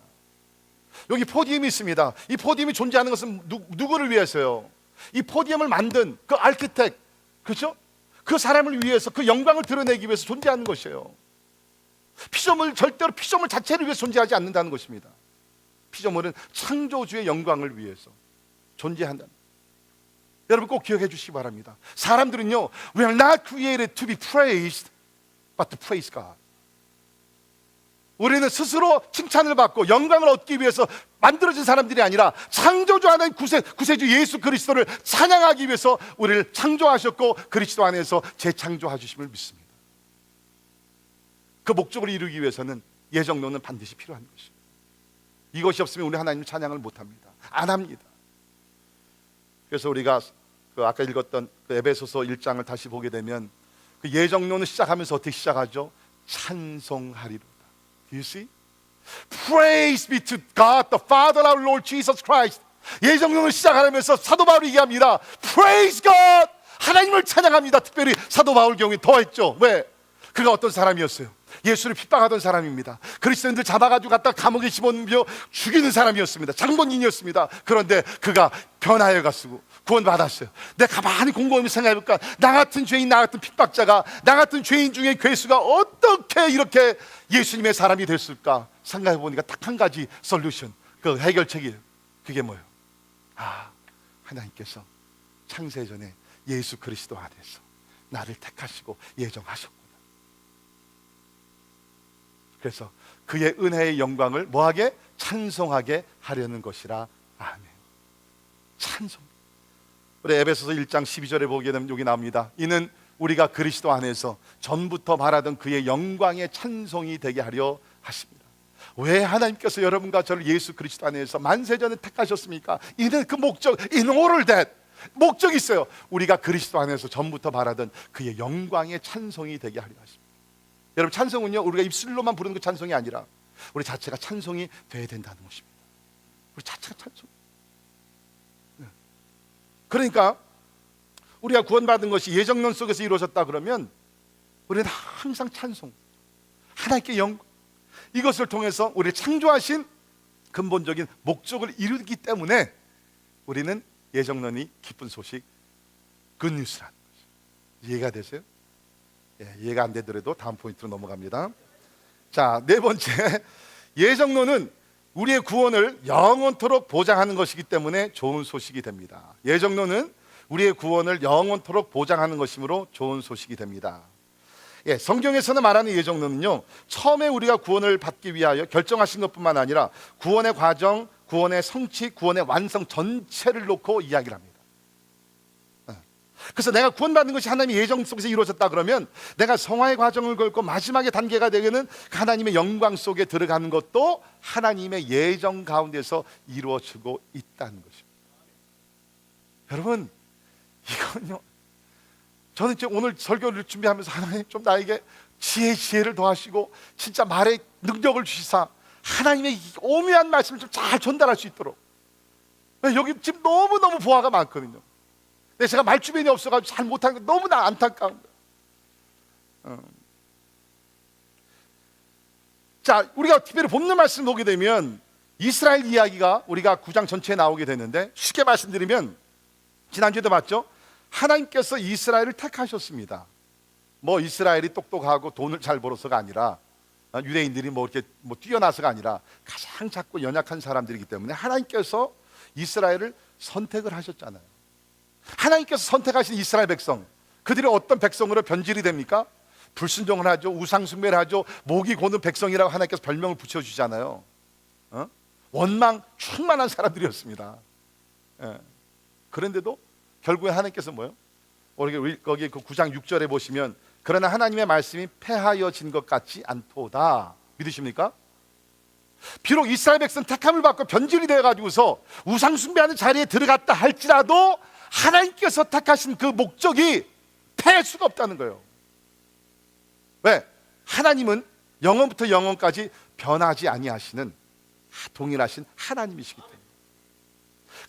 여기 포디움이 있습니다. 이 포디움이 존재하는 것은 누구를 위해서요? 이 포디움을 만든 그 아키텍트, 그렇죠? 그 사람을 위해서, 그 영광을 드러내기 위해서 존재하는 것이에요. 피조물, 절대로 피조물 자체를 위해서 존재하지 않는다는 것입니다. 피조물은 창조주의 영광을 위해서 존재한다. 여러분 꼭 기억해 주시기 바랍니다. 사람들은요, we are not created to be praised, but to praise God. 우리는 스스로 칭찬을 받고 영광을 얻기 위해서 만들어진 사람들이 아니라 창조주 하나님 구세주 예수 그리스도를 찬양하기 위해서 우리를 창조하셨고 그리스도 안에서 재창조하주심을 믿습니다. 그 목적을 이루기 위해서는 예정론은 반드시 필요한 것입니다. 이것이 없으면 우리 하나님 찬양을 못합니다. 안 합니다. 그래서 우리가 아까 읽었던 그 에베소서 1장을 다시 보게 되면 그 예정론을 시작하면서 어떻게 시작하죠? 찬송하리로다. Do you see? Praise be to God, the Father, our Lord Jesus Christ. 예정론을 시작하면서 사도 바울이 얘기합니다. Praise God! 하나님을 찬양합니다. 특별히 사도 바울 경우에 더했죠. 왜? 그가 어떤 사람이었어요? 예수를 핍박하던 사람입니다. 그리스도인들 잡아가지고 갖다 감옥에 집어넣으며 죽이는 사람이었습니다. 장본인이었습니다. 그런데 그가 변화해 갔고 구원받았어요. 내가 가만히 곰곰이 생각해볼까? 나 같은 죄인, 나 같은 핍박자가, 나 같은 죄인 중에 괴수가 어떻게 이렇게 예수님의 사람이 됐을까? 생각해보니까 딱 한 가지 솔루션, 그 해결책이에요. 그게 뭐예요? 하나님께서 창세전에 예수 그리스도 안에서 나를 택하시고 예정하셨구나. 그래서 그의 은혜의 영광을 뭐하게? 찬송하게 하려는 것이라. 아멘. 찬송. 우리 에베소서 1장 12절에 보게 되면 여기 나옵니다. 이는 우리가 그리스도 안에서 전부터 바라던 그의 영광의 찬송이 되게 하려 하십니다. 왜 하나님께서 여러분과 저를 예수 그리스도 안에서 만세전에 택하셨습니까? 이는 그 목적, in order that, 목적이 있어요. 우리가 그리스도 안에서 전부터 바라던 그의 영광의 찬송이 되게 하려 하십니다. 여러분, 찬송은요, 우리가 입술로만 부르는 그 찬송이 아니라 우리 자체가 찬송이 돼야 된다는 것입니다. 우리 자체가 찬송. 그러니까 우리가 구원받은 것이 예정론 속에서 이루어졌다 그러면 우리는 항상 찬송, 하나님께 영광, 이것을 통해서 우리를 창조하신 근본적인 목적을 이루기 때문에 우리는 예정론이 기쁜 소식, 굿뉴스라는 거죠. 이해가 되세요? 이해가 안 되더라도 다음 포인트로 넘어갑니다. 자, 네 번째, 예정론은 우리의 구원을 영원토록 보장하는 것이기 때문에 좋은 소식이 됩니다. 예정론은 우리의 구원을 영원토록 보장하는 것이므로 좋은 소식이 됩니다. 성경에서는 말하는 예정론은요, 처음에 우리가 구원을 받기 위하여 결정하신 것뿐만 아니라 구원의 과정, 구원의 성취, 구원의 완성 전체를 놓고 이야기를 합니다. 그래서 내가 구원받는 것이 하나님의 예정 속에서 이루어졌다 그러면 내가 성화의 과정을 걸고 마지막의 단계가 되기는 하나님의 영광 속에 들어가는 것도 하나님의 예정 가운데서 이루어지고 있다는 것입니다. 여러분, 이건요, 저는 이제 오늘 설교를 준비하면서 하나님 좀 나에게 지혜를 더하시고 진짜 말의 능력을 주시사 하나님의 오묘한 말씀을 좀 잘 전달할 수 있도록. 여기 지금 너무너무 보화가 많거든요. 근데 제가 말주변이 없어가지고 잘 못하는 게 너무나 안타까운 거예요. 자, 우리가 특별히 본문 말씀을 보게 되면 이스라엘 이야기가 우리가 9장 전체에 나오게 되는데, 쉽게 말씀드리면 지난주에도 봤죠? 하나님께서 이스라엘을 택하셨습니다. 뭐 이스라엘이 똑똑하고 돈을 잘 벌어서가 아니라, 유대인들이 뭐 이렇게 뛰어나서가 아니라 가장 작고 연약한 사람들이기 때문에 하나님께서 이스라엘을 선택을 하셨잖아요. 하나님께서 선택하신 이스라엘 백성, 그들이 어떤 백성으로 변질이 됩니까? 불순종을 하죠. 우상숭배를 하죠. 목이 고는 백성이라고 하나님께서 별명을 붙여주잖아요. 원망 충만한 사람들이었습니다. 예. 그런데도 결국에 하나님께서 뭐예요? 거기 그 9장 6절에 보시면 그러나 하나님의 말씀이 패하여진 것 같지 않도다. 믿으십니까? 비록 이스라엘 백성 택함을 받고 변질이 되어가지고서 우상숭배하는 자리에 들어갔다 할지라도 하나님께서 택하신 그 목적이 패할 수가 없다는 거예요. 왜? 하나님은 영원부터 영원까지 변하지 아니하시는 동일하신 하나님이시기 때문에.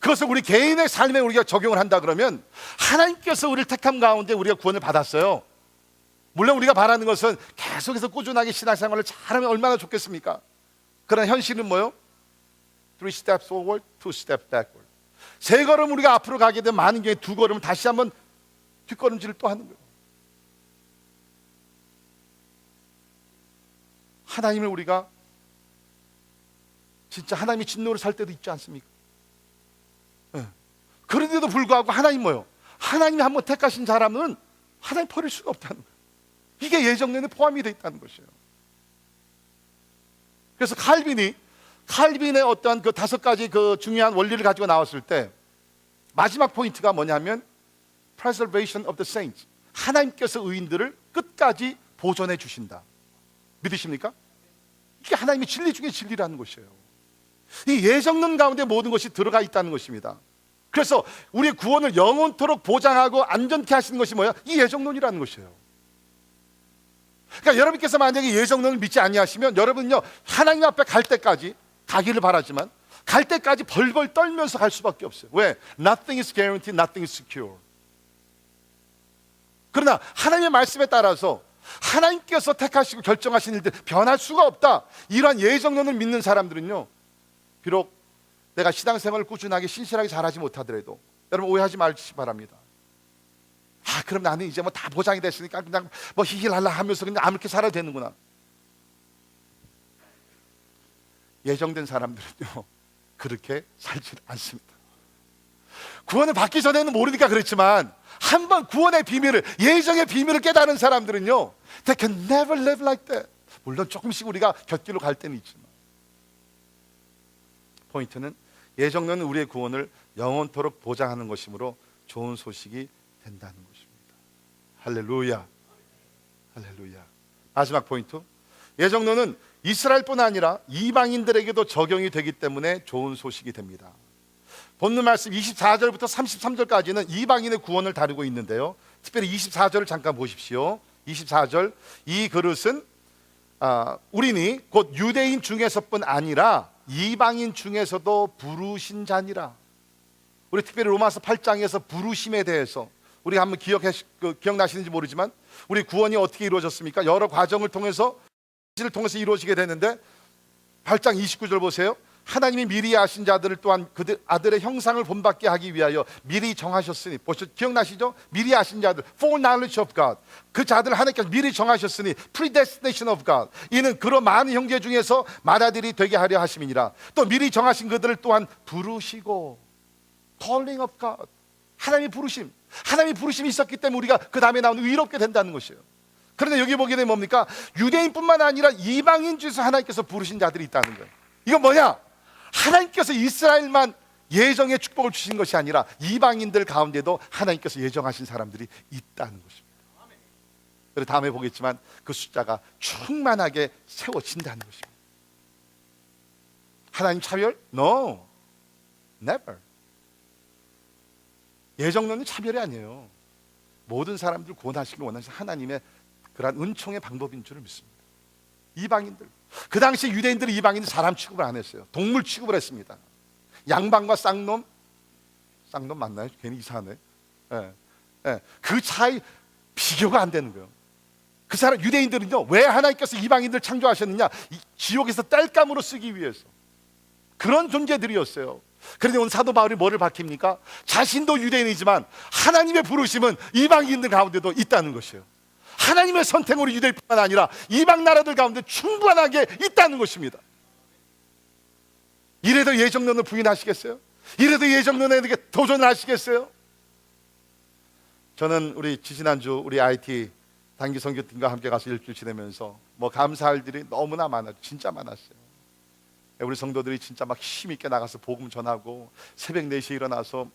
그것을 우리 개인의 삶에 우리가 적용을 한다 그러면 하나님께서 우리를 택함 가운데 우리가 구원을 받았어요. 물론 우리가 바라는 것은 계속해서 꾸준하게 신앙생활을 잘하면 얼마나 좋겠습니까? 그러나 현실은 뭐요? 3 steps forward, 2 steps backward. 3걸음 우리가 앞으로 가게 되면 많은 경우에 2걸음을 다시 한번 뒷걸음질을 또 하는 거예요. 하나님을 우리가 진짜 하나님의 진노를 살 때도 있지 않습니까? 네. 그런데도 불구하고 하나님 뭐요? 하나님이 한번 택하신 사람은 하나님 버릴 수가 없다는 거예요. 이게 예정론에 포함이 되어 있다는 것이에요. 그래서 칼빈의 어떤 그 5가지 그 중요한 원리를 가지고 나왔을 때 마지막 포인트가 뭐냐면 preservation of the saints. 하나님께서 의인들을 끝까지 보존해 주신다. 믿으십니까? 이게 하나님의 진리 중에 진리라는 것이에요. 이 예정론 가운데 모든 것이 들어가 있다는 것입니다. 그래서 우리의 구원을 영원토록 보장하고 안전케 하시는 것이 뭐야? 이 예정론이라는 것이에요. 그러니까 여러분께서 만약에 예정론을 믿지 아니하시면 여러분요 하나님 앞에 갈 때까지 가기를 바라지만 갈 때까지 벌벌 떨면서 갈 수밖에 없어요. 왜? Nothing is guaranteed, nothing is secure. 그러나 하나님의 말씀에 따라서 하나님께서 택하시고 결정하신 일들 변할 수가 없다. 이러한 예정론을 믿는 사람들은요 비록 내가 신앙생활을 꾸준하게 신실하게 잘하지 못하더라도 여러분 오해하지 마시기 바랍니다. 그럼 나는 이제 뭐 다 보장이 됐으니까 그냥 뭐 히힐할라 하면서 그냥 아무렇게 살아도 되는구나. 예정된 사람들은요 그렇게 살지 않습니다. 구원을 받기 전에는 모르니까 그렇지만 한번 구원의 비밀을, 예정의 비밀을 깨달은 사람들은요 They can never live like that. 물론 조금씩 우리가 곁길로 갈 때는 있지만 포인트는 예정론은 우리의 구원을 영원토록 보장하는 것이므로 좋은 소식이 된다는 것입니다. 할렐루야, 할렐루야. 마지막 포인트, 예정론은 이스라엘뿐 아니라 이방인들에게도 적용이 되기 때문에 좋은 소식이 됩니다. 본문 말씀 24절부터 33절까지는 이방인의 구원을 다루고 있는데요, 특별히 24절을 잠깐 보십시오. 24절, 이 그릇은 우리니 곧 유대인 중에서뿐 아니라 이방인 중에서도 부르신 자니라. 우리 특별히 로마서 8장에서 부르심에 대해서 우리가 한번 기억나시는지 모르지만 우리 구원이 어떻게 이루어졌습니까? 여러 과정을 통해서 이루어지게 되는데 8장 29절 보세요. 하나님이 미리 아신 자들을 또한 그들 아들의 형상을 본받게 하기 위하여 미리 정하셨으니, 기억나시죠? 미리 아신 자들, foreknowledge of God. 그 자들을 하나님께서 미리 정하셨으니 predestination of God. 이는 그런 많은 형제 중에서 맏아들이 되게 하려 하심이니라. 또 미리 정하신 그들을 또한 부르시고, calling of God. 하나님의 부르심이 있었기 때문에 우리가 그 다음에 나오는 의롭게 된다는 것이에요. 그런데 여기 보게 되면 뭡니까? 유대인뿐만 아니라 이방인 중에서 하나님께서 부르신 자들이 있다는 거예요. 이건 뭐냐? 하나님께서 이스라엘만 예정의 축복을 주신 것이 아니라 이방인들 가운데도 하나님께서 예정하신 사람들이 있다는 것입니다. 그리고 다음에 보겠지만 그 숫자가 충만하게 세워진다는 것입니다. 하나님 차별? No, never. 예정론은 차별이 아니에요. 모든 사람들 구원하시길 원하시는 하나님의 그러한 은총의 방법인 줄을 믿습니다. 이방인들, 그 당시 유대인들은 이방인들 사람 취급을 안 했어요. 동물 취급을 했습니다. 양반과 쌍놈 맞나요? 괜히 이상하네. 그 차이 비교가 안 되는 거예요. 그 사람 유대인들은요, 왜 하나님께서 이방인들 창조하셨느냐? 지옥에서 땔감으로 쓰기 위해서 그런 존재들이었어요. 그런데 오늘 사도 바울이 뭐를 밝힙니까? 자신도 유대인이지만 하나님의 부르심은 이방인들 가운데도 있다는 것이에요. 하나님의 선택으로 유대인뿐만 아니라 이방 나라들 가운데 충분하게 있다는 것입니다. 이래도 예정론을 부인하시겠어요? 이래도 예정론에 도전을 하시겠어요? 저는 우리 지지난주 우리 IT 단기 선교팀과 함께 가서 일주일 지내면서 뭐 감사할 일이 너무나 많아요. 진짜 많았어요. 우리 성도들이 진짜 막 힘있게 나가서 복음 전하고 새벽 4시에 일어나서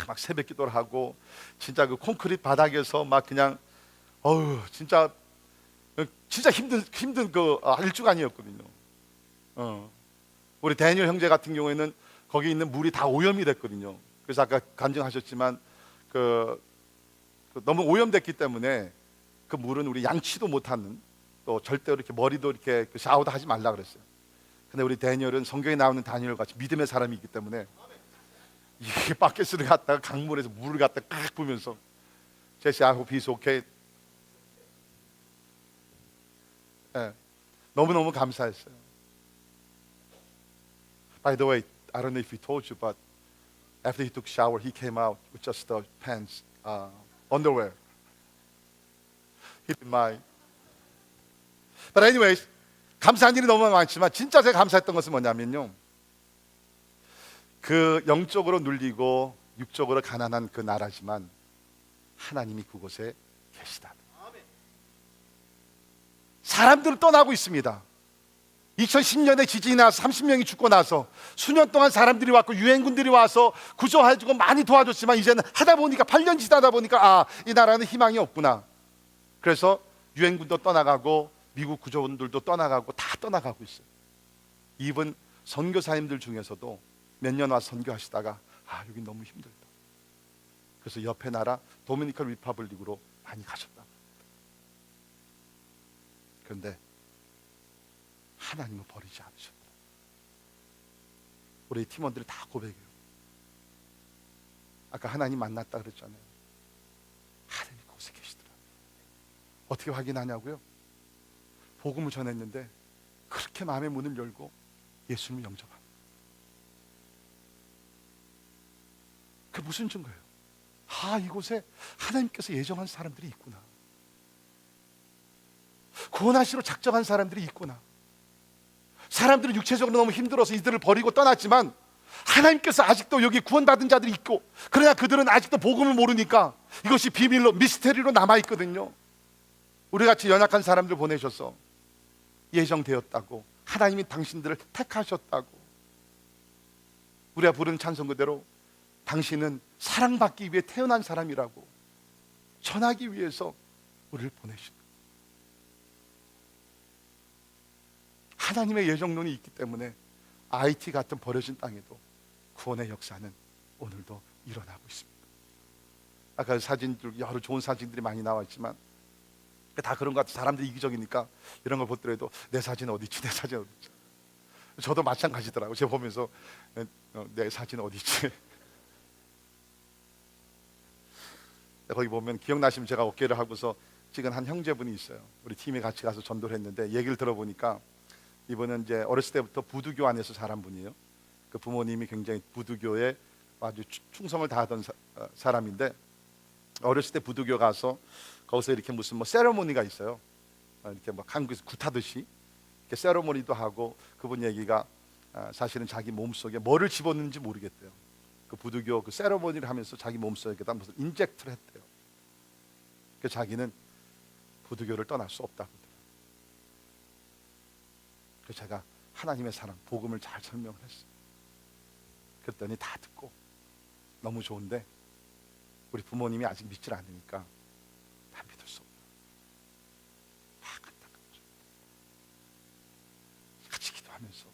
막 새벽 기도를 하고 진짜 그 콘크리트 바닥에서 막 그냥 진짜 힘든 그 일주간이었거든요. 우리 데니엘 형제 같은 경우에는 거기 있는 물이 다 오염이 됐거든요. 그래서 아까 간증하셨지만 너무 오염됐기 때문에 그 물은 우리 양치도 못하는, 또 절대로 이렇게 머리도 이렇게 샤워도 하지 말라 그랬어요. 근데 우리 데니엘은 성경에 나오는 다니엘 같이 믿음의 사람이 있기 때문에 이게 바켓을 갖다가 강물에서 물을 갖다가 깍 부면서 제시 I hope he's okay. 네, 너무너무 감사했어요. By the way, I don't know if he told you, but after he took shower, he came out with just the pants, underwear. Keep in mind. But anyways, 감사한 일이 너무 많지만 진짜 제가 감사했던 것은 뭐냐면요, 그 영적으로 눌리고 육적으로 가난한 그 나라지만 하나님이 그곳에 계시다. 사람들은 떠나고 있습니다. 2010년에 지진이 나서 30명이 죽고 나서 수년 동안 사람들이 왔고 유엔군들이 와서 구조해주고 많이 도와줬지만 이제는 하다 보니까 8년 지나다 보니까 이 나라는 희망이 없구나. 그래서 유엔군도 떠나가고 미국 구조원들도 떠나가고 다 떠나가고 있어요. 이분 선교사님들 중에서도 몇 년 와서 선교하시다가 여기 너무 힘들다. 그래서 옆에 나라 도미니칸 리퍼블릭으로 많이 가셨다. 그런데 하나님은 버리지 않으셨다. 우리 팀원들이 다 고백해요. 아까 하나님 만났다 그랬잖아요. 하나님 그곳에 계시더라고요. 어떻게 확인하냐고요? 복음을 전했는데 그렇게 마음의 문을 열고 예수님을 영접합니다. 그게 무슨 증거예요? 이곳에 하나님께서 예정한 사람들이 있구나. 구원하시러 작정한 사람들이 있구나. 사람들은 육체적으로 너무 힘들어서 이들을 버리고 떠났지만 하나님께서 아직도 여기 구원받은 자들이 있고, 그러나 그들은 아직도 복음을 모르니까 이것이 비밀로 미스테리로 남아있거든요. 우리같이 연약한 사람들 보내셔서 예정되었다고, 하나님이 당신들을 택하셨다고, 우리가 부른 찬송 그대로 당신은 사랑받기 위해 태어난 사람이라고 전하기 위해서 우리를 보내신 거예요. 하나님의 예정론이 있기 때문에 IT 같은 버려진 땅에도 구원의 역사는 오늘도 일어나고 있습니다. 아까 사진들, 여러 좋은 사진들이 많이 나왔지만 다 그런 것 같아요. 사람들이 이기적이니까 이런 걸 보더라도 내 사진 어디 있지? 내 사진 어디 있지? 저도 마찬가지더라고요. 제가 보면서 내 사진 어디 있지? 거기 보면 기억나시면 제가 어깨를 하고서 찍은 한 형제분이 있어요. 우리 팀에 같이 가서 전도를 했는데 얘기를 들어보니까 이분은 이제 어렸을 때부터 부두교 안에서 자란 분이에요. 그 부모님이 굉장히 부두교에 아주 충성을 다하던 사람인데 어렸을 때 부두교 가서 거기서 이렇게 무슨 세레모니가 있어요. 이렇게 막 한국에서 굿하듯이 이렇게 세레모니도 하고, 그분 얘기가 사실은 자기 몸속에 뭐를 집었는지 모르겠대요. 그 부두교 그 세레모니를 하면서 자기 몸속에다 무슨 인젝트를 했대요. 그래서 자기는 부두교를 떠날 수 없다고. 그래서 제가 하나님의 사랑, 복음을 잘 설명을 했어요. 그랬더니 다 듣고 너무 좋은데 우리 부모님이 아직 믿질 않으니까 다 믿을 수 없다. 막 안타깝죠. 같이 기도하면서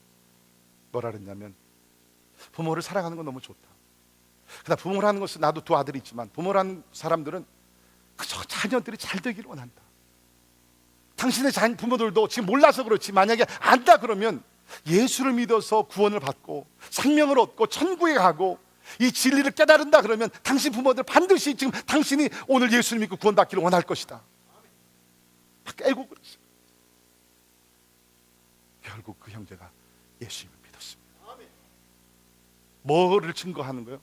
뭐라 그랬냐면, 부모를 사랑하는 건 너무 좋다. 그러나 부모라는 것은, 나도 두 아들이 있지만 부모라는 사람들은 그저 자녀들이 잘 되기를 원한다. 당신의 부모들도 지금 몰라서 그렇지, 만약에 안다 그러면 예수를 믿어서 구원을 받고 생명을 얻고 천국에 가고 이 진리를 깨달은다 그러면 당신 부모들 반드시 지금 당신이 오늘 예수를 믿고 구원받기를 원할 것이다. 막 깨고 그랬어요. 결국 그 형제가 예수님을 믿었습니다. 뭐를 증거하는 거예요?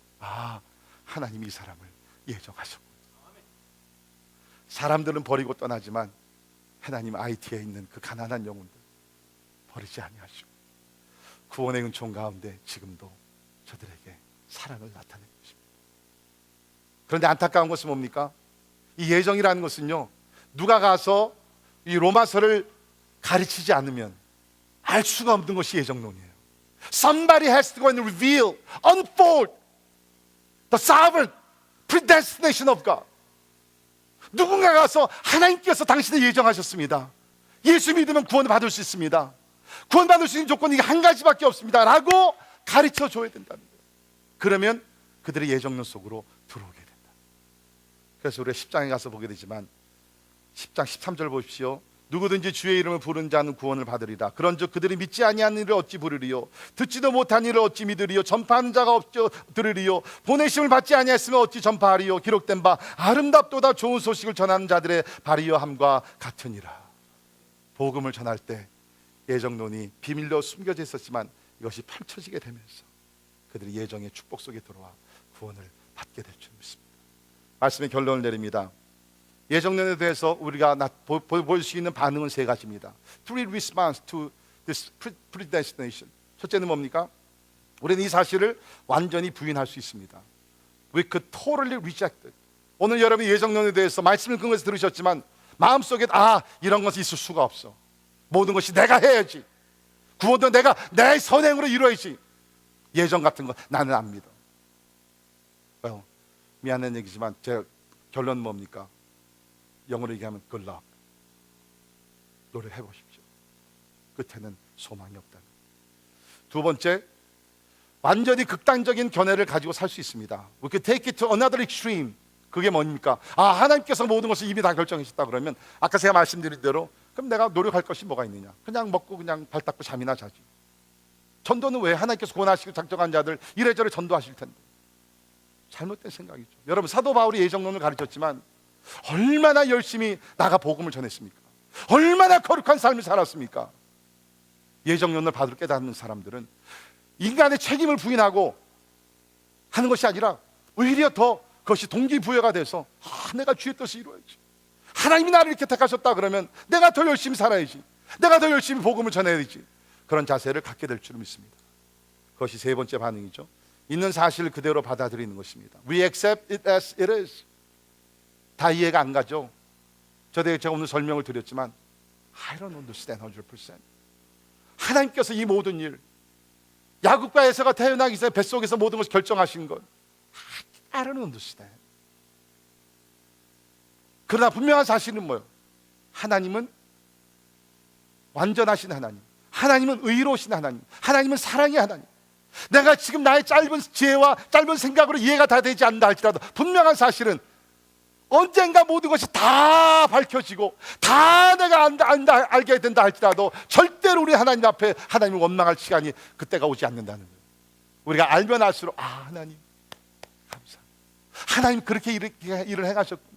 하나님이 이 사람을 예정하셨고, 사람들은 버리고 떠나지만 하나님 IT에 있는 그 가난한 영혼들 버리지 아니하시고 구원의 은총 가운데 지금도 저들에게 사랑을 나타내고 있습니다. 그런데 안타까운 것은 뭡니까? 이 예정이라는 것은요, 누가 가서 이 로마서를 가르치지 않으면 알 수가 없는 것이 예정론이에요. Somebody has to go and reveal, unfold the sovereign predestination of God. 누군가 가서 하나님께서 당신을 예정하셨습니다. 예수 믿으면 구원을 받을 수 있습니다. 구원받을 수 있는 조건이 한 가지밖에 없습니다 라고 가르쳐 줘야 된다는 거예요. 그러면 그들의 예정론 속으로 들어오게 된다. 그래서 우리가 10장에 가서 보게 되지만 10장 13절 보십시오. 누구든지 주의 이름을 부른 자는 구원을 받으리라. 그런즉 그들이 믿지 아니한 일을 어찌 부르리요, 듣지도 못한 일을 어찌 믿으리요, 전파하는 자가 어찌 들으리요, 보내심을 받지 아니했으면 어찌 전파하리요. 기록된 바 아름답도다 좋은 소식을 전하는 자들의 발이여 함과 같으니라. 복음을 전할 때 예정론이 비밀로 숨겨져 있었지만 이것이 펼쳐지게 되면서 그들이 예정의 축복 속에 들어와 구원을 받게 될 줄 믿습니다. 말씀의 결론을 내립니다. 예정론에 대해서 우리가 볼 수 있는 반응은 세 가지입니다. Three response to this predestination. 첫째는 뭡니까? 우리는 이 사실을 완전히 부인할 수 있습니다. We could totally reject it. 오늘 여러분이 예정론에 대해서 말씀을 근거해서 들으셨지만 마음속에 이런 것이 있을 수가 없어. 모든 것이 내가 해야지. 구원도 내가 내 선행으로 이루어야지. 예정 같은 거 나는 안 믿어. 미안한 얘기지만 제 결론은 뭡니까? 영어로 얘기하면 good luck. 노력해 보십시오. 끝에는 소망이 없다. 두 번째, 완전히 극단적인 견해를 가지고 살 수 있습니다. We can take it to another extreme. 그게 뭡니까? 하나님께서 모든 것을 이미 다 결정하셨다 그러면 아까 제가 말씀드린 대로 그럼 내가 노력할 것이 뭐가 있느냐? 그냥 먹고 그냥 발 닦고 잠이나 자지. 전도는 왜 하나님께서 구원하시고 작정한 자들 이래저래 전도하실 텐데. 잘못된 생각이죠. 여러분 사도 바울이 예정론을 가르쳤지만 얼마나 열심히 나가 복음을 전했습니까? 얼마나 거룩한 삶을 살았습니까? 예정론을 받을 깨닫는 사람들은 인간의 책임을 부인하고 하는 것이 아니라 오히려 더 그것이 동기부여가 돼서 내가 주의 뜻을 이루어야지. 하나님이 나를 이렇게 택하셨다 그러면 내가 더 열심히 살아야지. 내가 더 열심히 복음을 전해야지. 그런 자세를 갖게 될 줄 믿습니다. 그것이 세 번째 반응이죠. 있는 사실을 그대로 받아들이는 것입니다. We accept it as it is. 다 이해가 안 가죠. 제가 오늘 설명을 드렸지만 I don't understand 100%. 하나님께서 이 모든 일, 야곱과 에서가 태어나기 전에 뱃속에서 모든 것을 결정하신 것 I don't understand. 그러나 분명한 사실은 뭐예요? 하나님은 완전하신 하나님, 하나님은 의로우신 하나님, 하나님은 사랑의 하나님. 내가 지금 나의 짧은 지혜와 짧은 생각으로 이해가 다 되지 않는다 할지라도 분명한 사실은 언젠가 모든 것이 다 밝혀지고 다 내가 알게 된다 할지라도 절대로 우리 하나님 앞에 하나님을 원망할 시간이 그때가 오지 않는다는 거예요. 우리가 알면 알수록 하나님 감사합니다. 하나님 그렇게 일을 해가셨군요.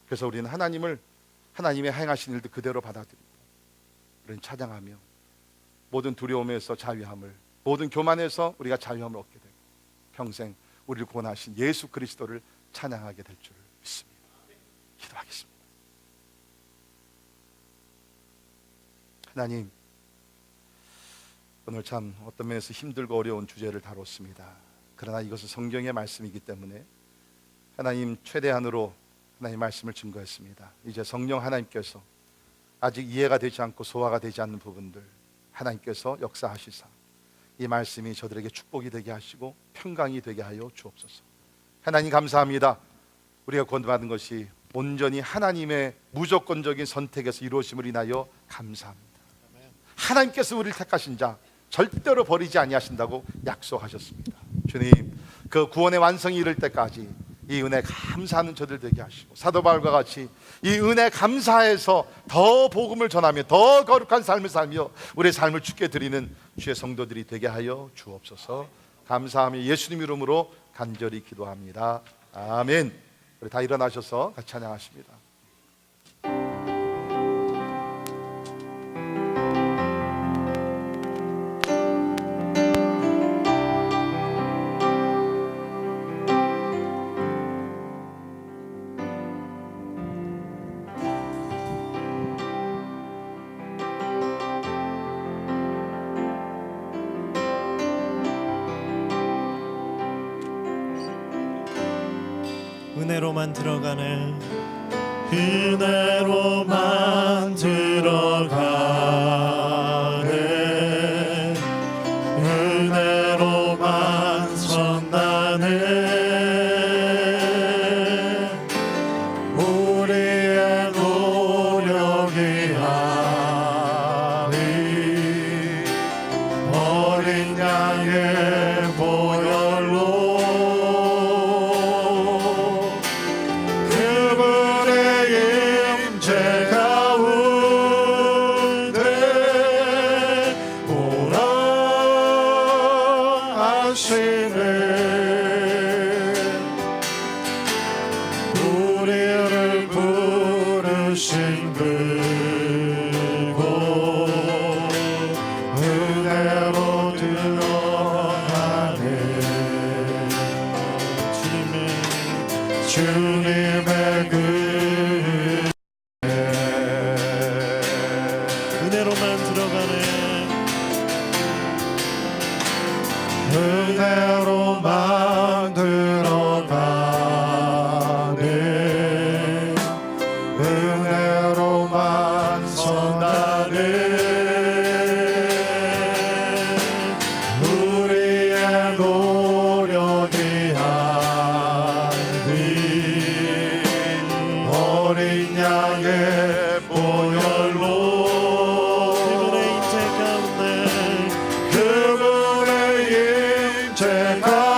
그래서 우리는 하나님의 행하신 일도 그대로 받아들이고 우리는 찬양하며 모든 두려움에서 자유함을, 모든 교만에서 우리가 자유함을 얻게 되고 평생 우리를 구원하신 예수 그리스도를 찬양하게 될 줄 믿습니다. 기도하겠습니다. 하나님, 오늘 참 어떤 면에서 힘들고 어려운 주제를 다뤘습니다. 그러나 이것은 성경의 말씀이기 때문에 하나님 최대한으로 하나님 말씀을 증거했습니다. 이제 성령 하나님께서 아직 이해가 되지 않고 소화가 되지 않는 부분들 하나님께서 역사하시사 이 말씀이 저들에게 축복이 되게 하시고 평강이 되게 하여 주옵소서. 하나님 감사합니다. 우리가 구원받은 것이 온전히 하나님의 무조건적인 선택에서 이루어짐을 인하여 감사합니다. 하나님께서 우리를 택하신 자 절대로 버리지 아니하신다고 약속하셨습니다. 주님, 그 구원의 완성이 이를 때까지 이 은혜 감사하는 저들 되게 하시고 사도 바울과 같이 이 은혜 감사해서 더 복음을 전하며 더 거룩한 삶을 살며 우리의 삶을 주께 드리는 주의 성도들이 되게 하여 주옵소서. 감사하며 예수님 이름으로 간절히 기도합니다. 아멘. 우리 다 일어나셔서 같이 찬양하십니다. 은혜로만 들어가네. 은혜로만 들어가네. 은혜로만 선나네. 우리의 노력이 아니 어린 양의 보혈로 그분의 임재 가운데 오라 하시네. 우리를 부르신 그곳 은혜로 들어가네. 주님의 그 은혜로만 들어가네. 은혜로만 들어가네. 은혜로만 선하네. 우리의 노력이 아니 어린 양의 보혈로 그분의 임재 가운데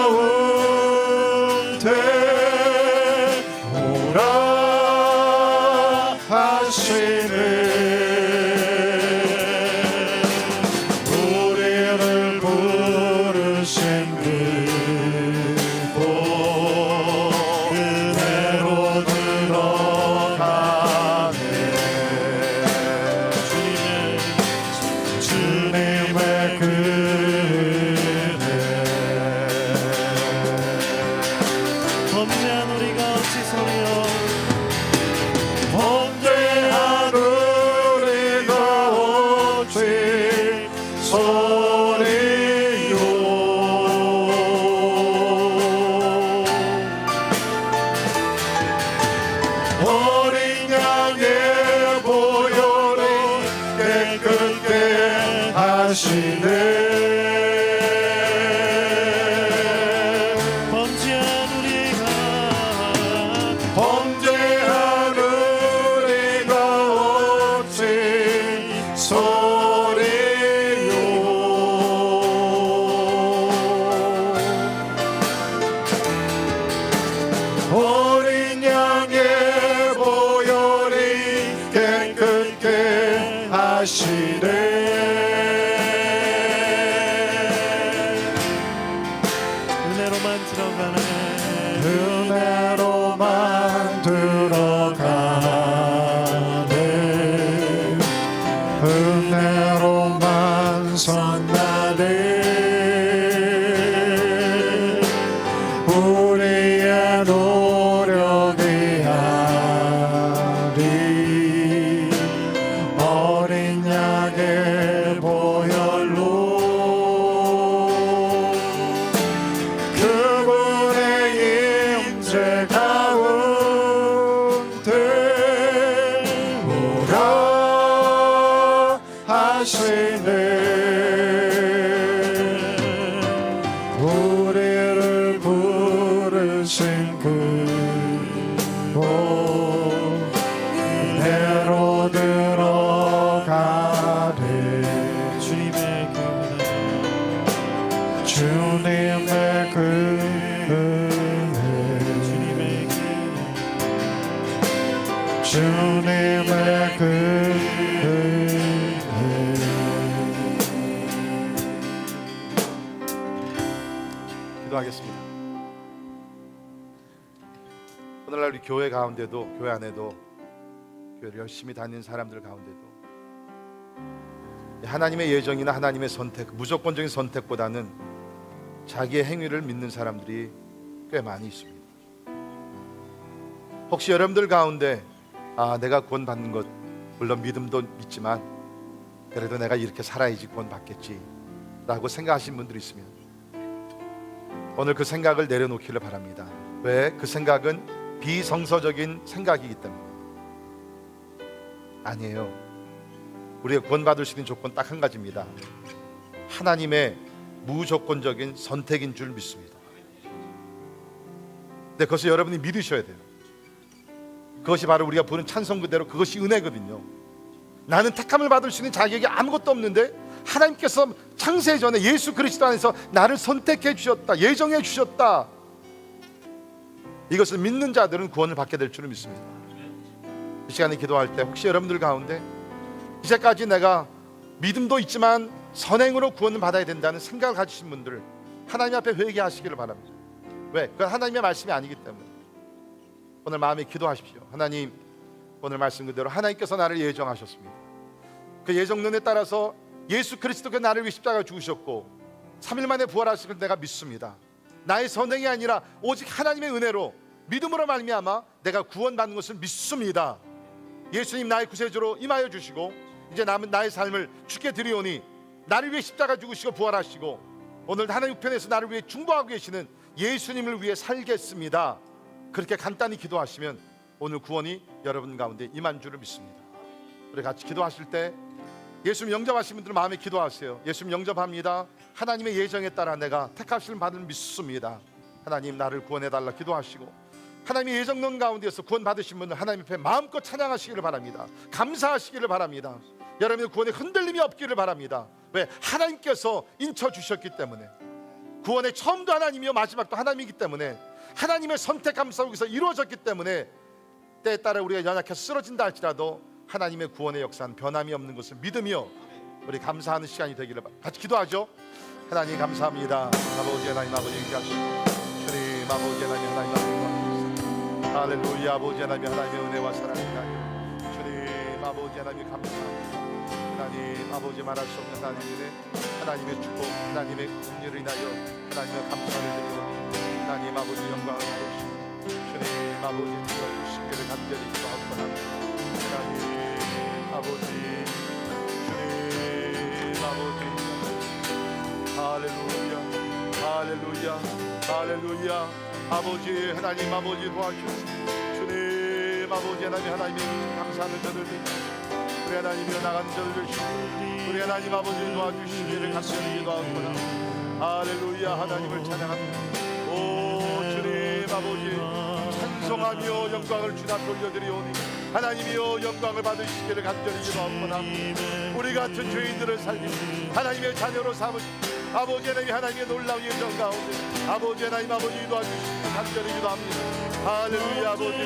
오라 하시네. 우리를 부르신 그곳 은혜로 들어가네. 주님의 그 범죄한 우리가 어찌 소리요. 범죄한 우리가 어찌 소리요. 어린 양의 보혈이 깨끗게 하시네. 범죄한 우리가 어찌 소리요. 어린 양의 보혈이 깨끗게 하시네. 은혜로만 들어가네. 은혜로만 들어가네. 은혜로만 선나네. 우리의 노력이 아니 어린 양의 보혈로 그분의 임재 가운데 오라 하시네. 우리를 부르신 그곳 은혜로 들어가네. 주님의 그 은혜 주님의 그 은혜. 기도하겠습니다. 오늘날 우리 교회 가운데도, 교회 안에도, 교회를 열심히 다니는 사람들 가운데도 하나님의 예정이나 하나님의 선택, 무조건적인 선택보다는 자기의 행위를 믿는 사람들이 꽤 많이 있습니다. 혹시 여러분들 가운데 내가 구원 받는 것, 물론 믿음도 믿지만 그래도 내가 이렇게 살아야지 구원 받겠지 라고 생각하시는 분들이 있으면 오늘 그 생각을 내려놓기를 바랍니다. 왜? 그 생각은 비성서적인 생각이기 때문에. 아니에요. 우리가 구원받을 수 있는 조건 딱 한 가지입니다. 하나님의 무조건적인 선택인 줄 믿습니다. 근데 그것을 여러분이 믿으셔야 돼요. 그것이 바로 우리가 부르는 찬송 그대로 그것이 은혜거든요. 나는 택함을 받을 수 있는 자격이 아무것도 없는데 하나님께서 창세 전에 예수 그리스도 안에서 나를 선택해 주셨다, 예정해 주셨다. 이것을 믿는 자들은 구원을 받게 될 줄을 믿습니다. 이 시간에 기도할 때 혹시 여러분들 가운데 이제까지 내가 믿음도 있지만 선행으로 구원을 받아야 된다는 생각을 가지신 분들, 하나님 앞에 회개하시기를 바랍니다. 왜? 그건 하나님의 말씀이 아니기 때문에. 오늘 마음에 기도하십시오. 하나님, 오늘 말씀 그대로 하나님께서 나를 예정하셨습니다. 그 예정론에 따라서 예수 그리스도가 나를 위해 십자가 죽으셨고 3일 만에 부활하신 걸 내가 믿습니다. 나의 선행이 아니라 오직 하나님의 은혜로 믿음으로 말미암아 내가 구원받는 것을 믿습니다. 예수님 나의 구세주로 임하여 주시고 이제 남은 나의 삶을 주께 드리오니 나를 위해 십자가 죽으시고 부활하시고 오늘 하나님 우편에서 나를 위해 중보하고 계시는 예수님을 위해 살겠습니다. 그렇게 간단히 기도하시면 오늘 구원이 여러분 가운데 임한 줄을 믿습니다. 우리 같이 기도하실 때 예수님 영접하신 분들은 마음에 기도하세요. 예수님 영접합니다. 하나님의 예정에 따라 내가 택하심을 받을 믿습니다. 하나님 나를 구원해달라 기도하시고 하나님의 예정론 가운데서 구원 받으신 분은 하나님 앞에 마음껏 찬양하시기를 바랍니다. 감사하시기를 바랍니다. 여러분의 구원에 흔들림이 없기를 바랍니다. 왜? 하나님께서 인쳐주셨기 때문에. 구원의 처음도 하나님이요 마지막도 하나님이기 때문에 하나님의 선택함 속에서 이루어졌기 때문에 때에 따라 우리가 연약해서 쓰러진다 할지라도 하나님의 구원의 역사는 변함이 없는 것을 믿으며 우리 감사하는 시간이 되기를 바랍니다. 같이 기도하죠. 하나님 감사합니다. 아버지 하나님 아버지 인자하시고 주님 아버지 하나님 하나님 아버지 할렐루야. 아버지 하나님 하나님의 은혜와 사랑을 인하여 주님 아버지 하나님 감사합니다. 하나님 아버지 말할 수 없는 하나님의 은혜, 하나님의 축복, 하나님의 긍휼을 인하여 하나님의 감사를 드리고 하나님 아버지 영광을 받으시고 주님 아버지 주시기를 간절히 기도하고 하나님 아버지 주님 아버지 할렐루야 할렐루야 할렐루야. 아버지 하나님 아버지 도와주시옵소서. 주님 아버지 하나님 하나님의 감사를 전하니 우리 하나님이여 나간 저를 주시고 우리 하나님 아버지 도와주시기를 간절히 기도하옵나다. 할렐루야. 하나님을 찬양합니다. 오 주님 아버지 찬송하며 영광을 주나 돌려드리오니 하나님이여 영광을 받으시기를 간절히 기도하옵나다. 우리 같은 죄인들을 살리시고 하나님의 자녀로 삼으시고 아버지 하나님 하나님의 놀라운 예정 가운데 아버지 하나님 아버지 도와주시기를 간절히 기도합니다. 할렐루야. 아버지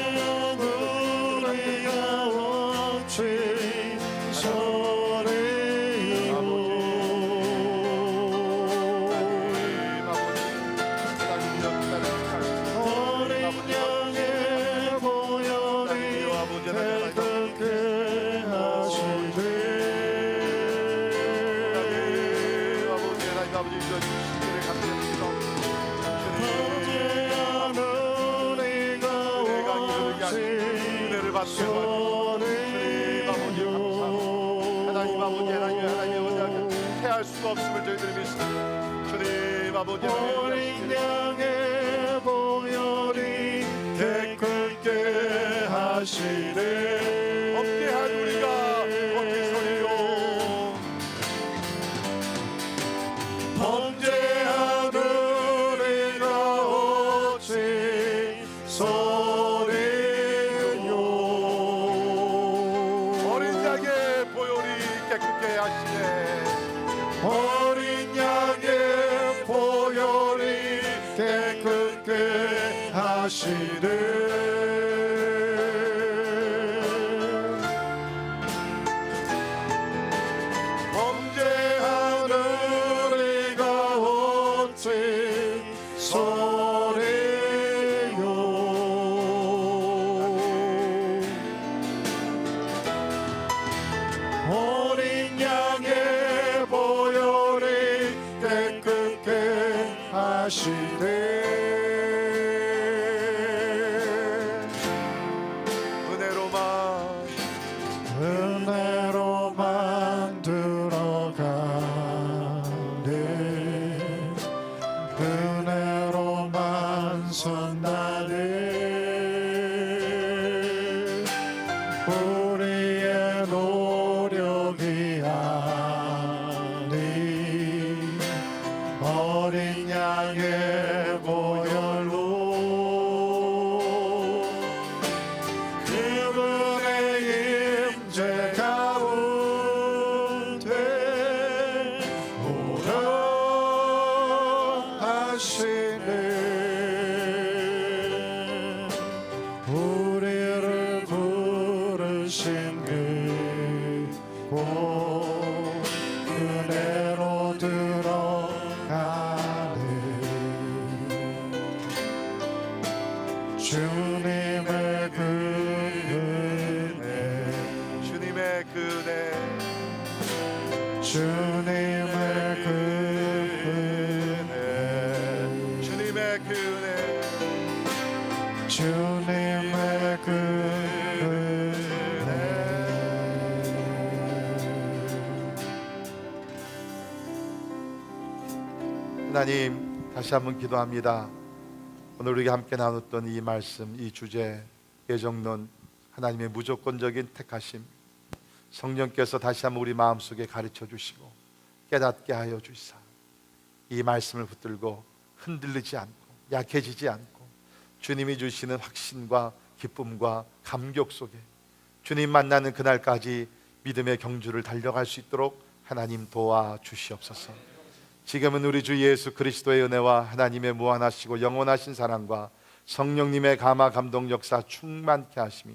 할 수가 없음을 저희들이 믿습니다. 주님 아버지 어린 양의 보혈이 깨끗게 하시네. 없게한 우리가 어깨 소리요 범죄한 우리가 어찌 소리요. 어린 양의 보혈이 깨끗게 하시네. 어린 양의 보혈이 깨끗게 하시네. 범죄한 우리가 어찌 소리요. 어린 양의 보혈이 깨끗게 하시네. 은혜로만 들어가네. 은혜로만 선다네. 우리의 노력이 아니 어린 양의 보혈로 그분의 임재 가운데 오라 하시네. 우리를 부르신 그곳 그네로 들어가네. 주님의 그 은혜 주님의 그 은혜 주님의 그 은혜 주님의 그 은혜 주님의 그 은혜. 하나님, 다시 한번 기도합니다. 오늘 우리가 함께 나눴던 이 말씀, 이 주제, 예정론, 하나님의 무조건적인 택하심, 성령께서 다시 한번 우리 마음속에 가르쳐 주시고 깨닫게 하여 주시사 이 말씀을 붙들고 흔들리지 않고 약해지지 않고 주님이 주시는 확신과 기쁨과 감격 속에 주님 만나는 그날까지 믿음의 경주를 달려갈 수 있도록 하나님 도와주시옵소서. 지금은 우리 주 예수 그리스도의 은혜와 하나님의 무한하시고 영원하신 사랑과 성령님의 감화 감동 역사 충만케 하심이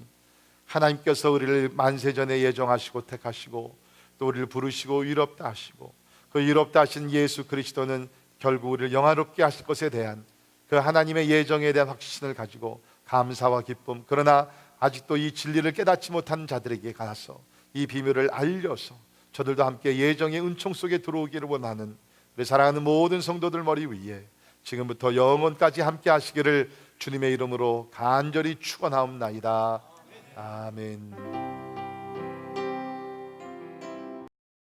하나님께서 우리를 만세전에 예정하시고 택하시고 또 우리를 부르시고 위롭다 하시고 그 위롭다 하신 예수 그리스도는 결국 우리를 영화롭게 하실 것에 대한 그 하나님의 예정에 대한 확신을 가지고 감사와 기쁨, 그러나 아직도 이 진리를 깨닫지 못한 자들에게 가서 이 비밀을 알려서 저들도 함께 예정의 은총 속에 들어오기를 원하는 우리 사랑하는 모든 성도들 머리 위에 지금부터 영원까지 함께 하시기를 주님의 이름으로 간절히 축원하옵나이다. 아멘.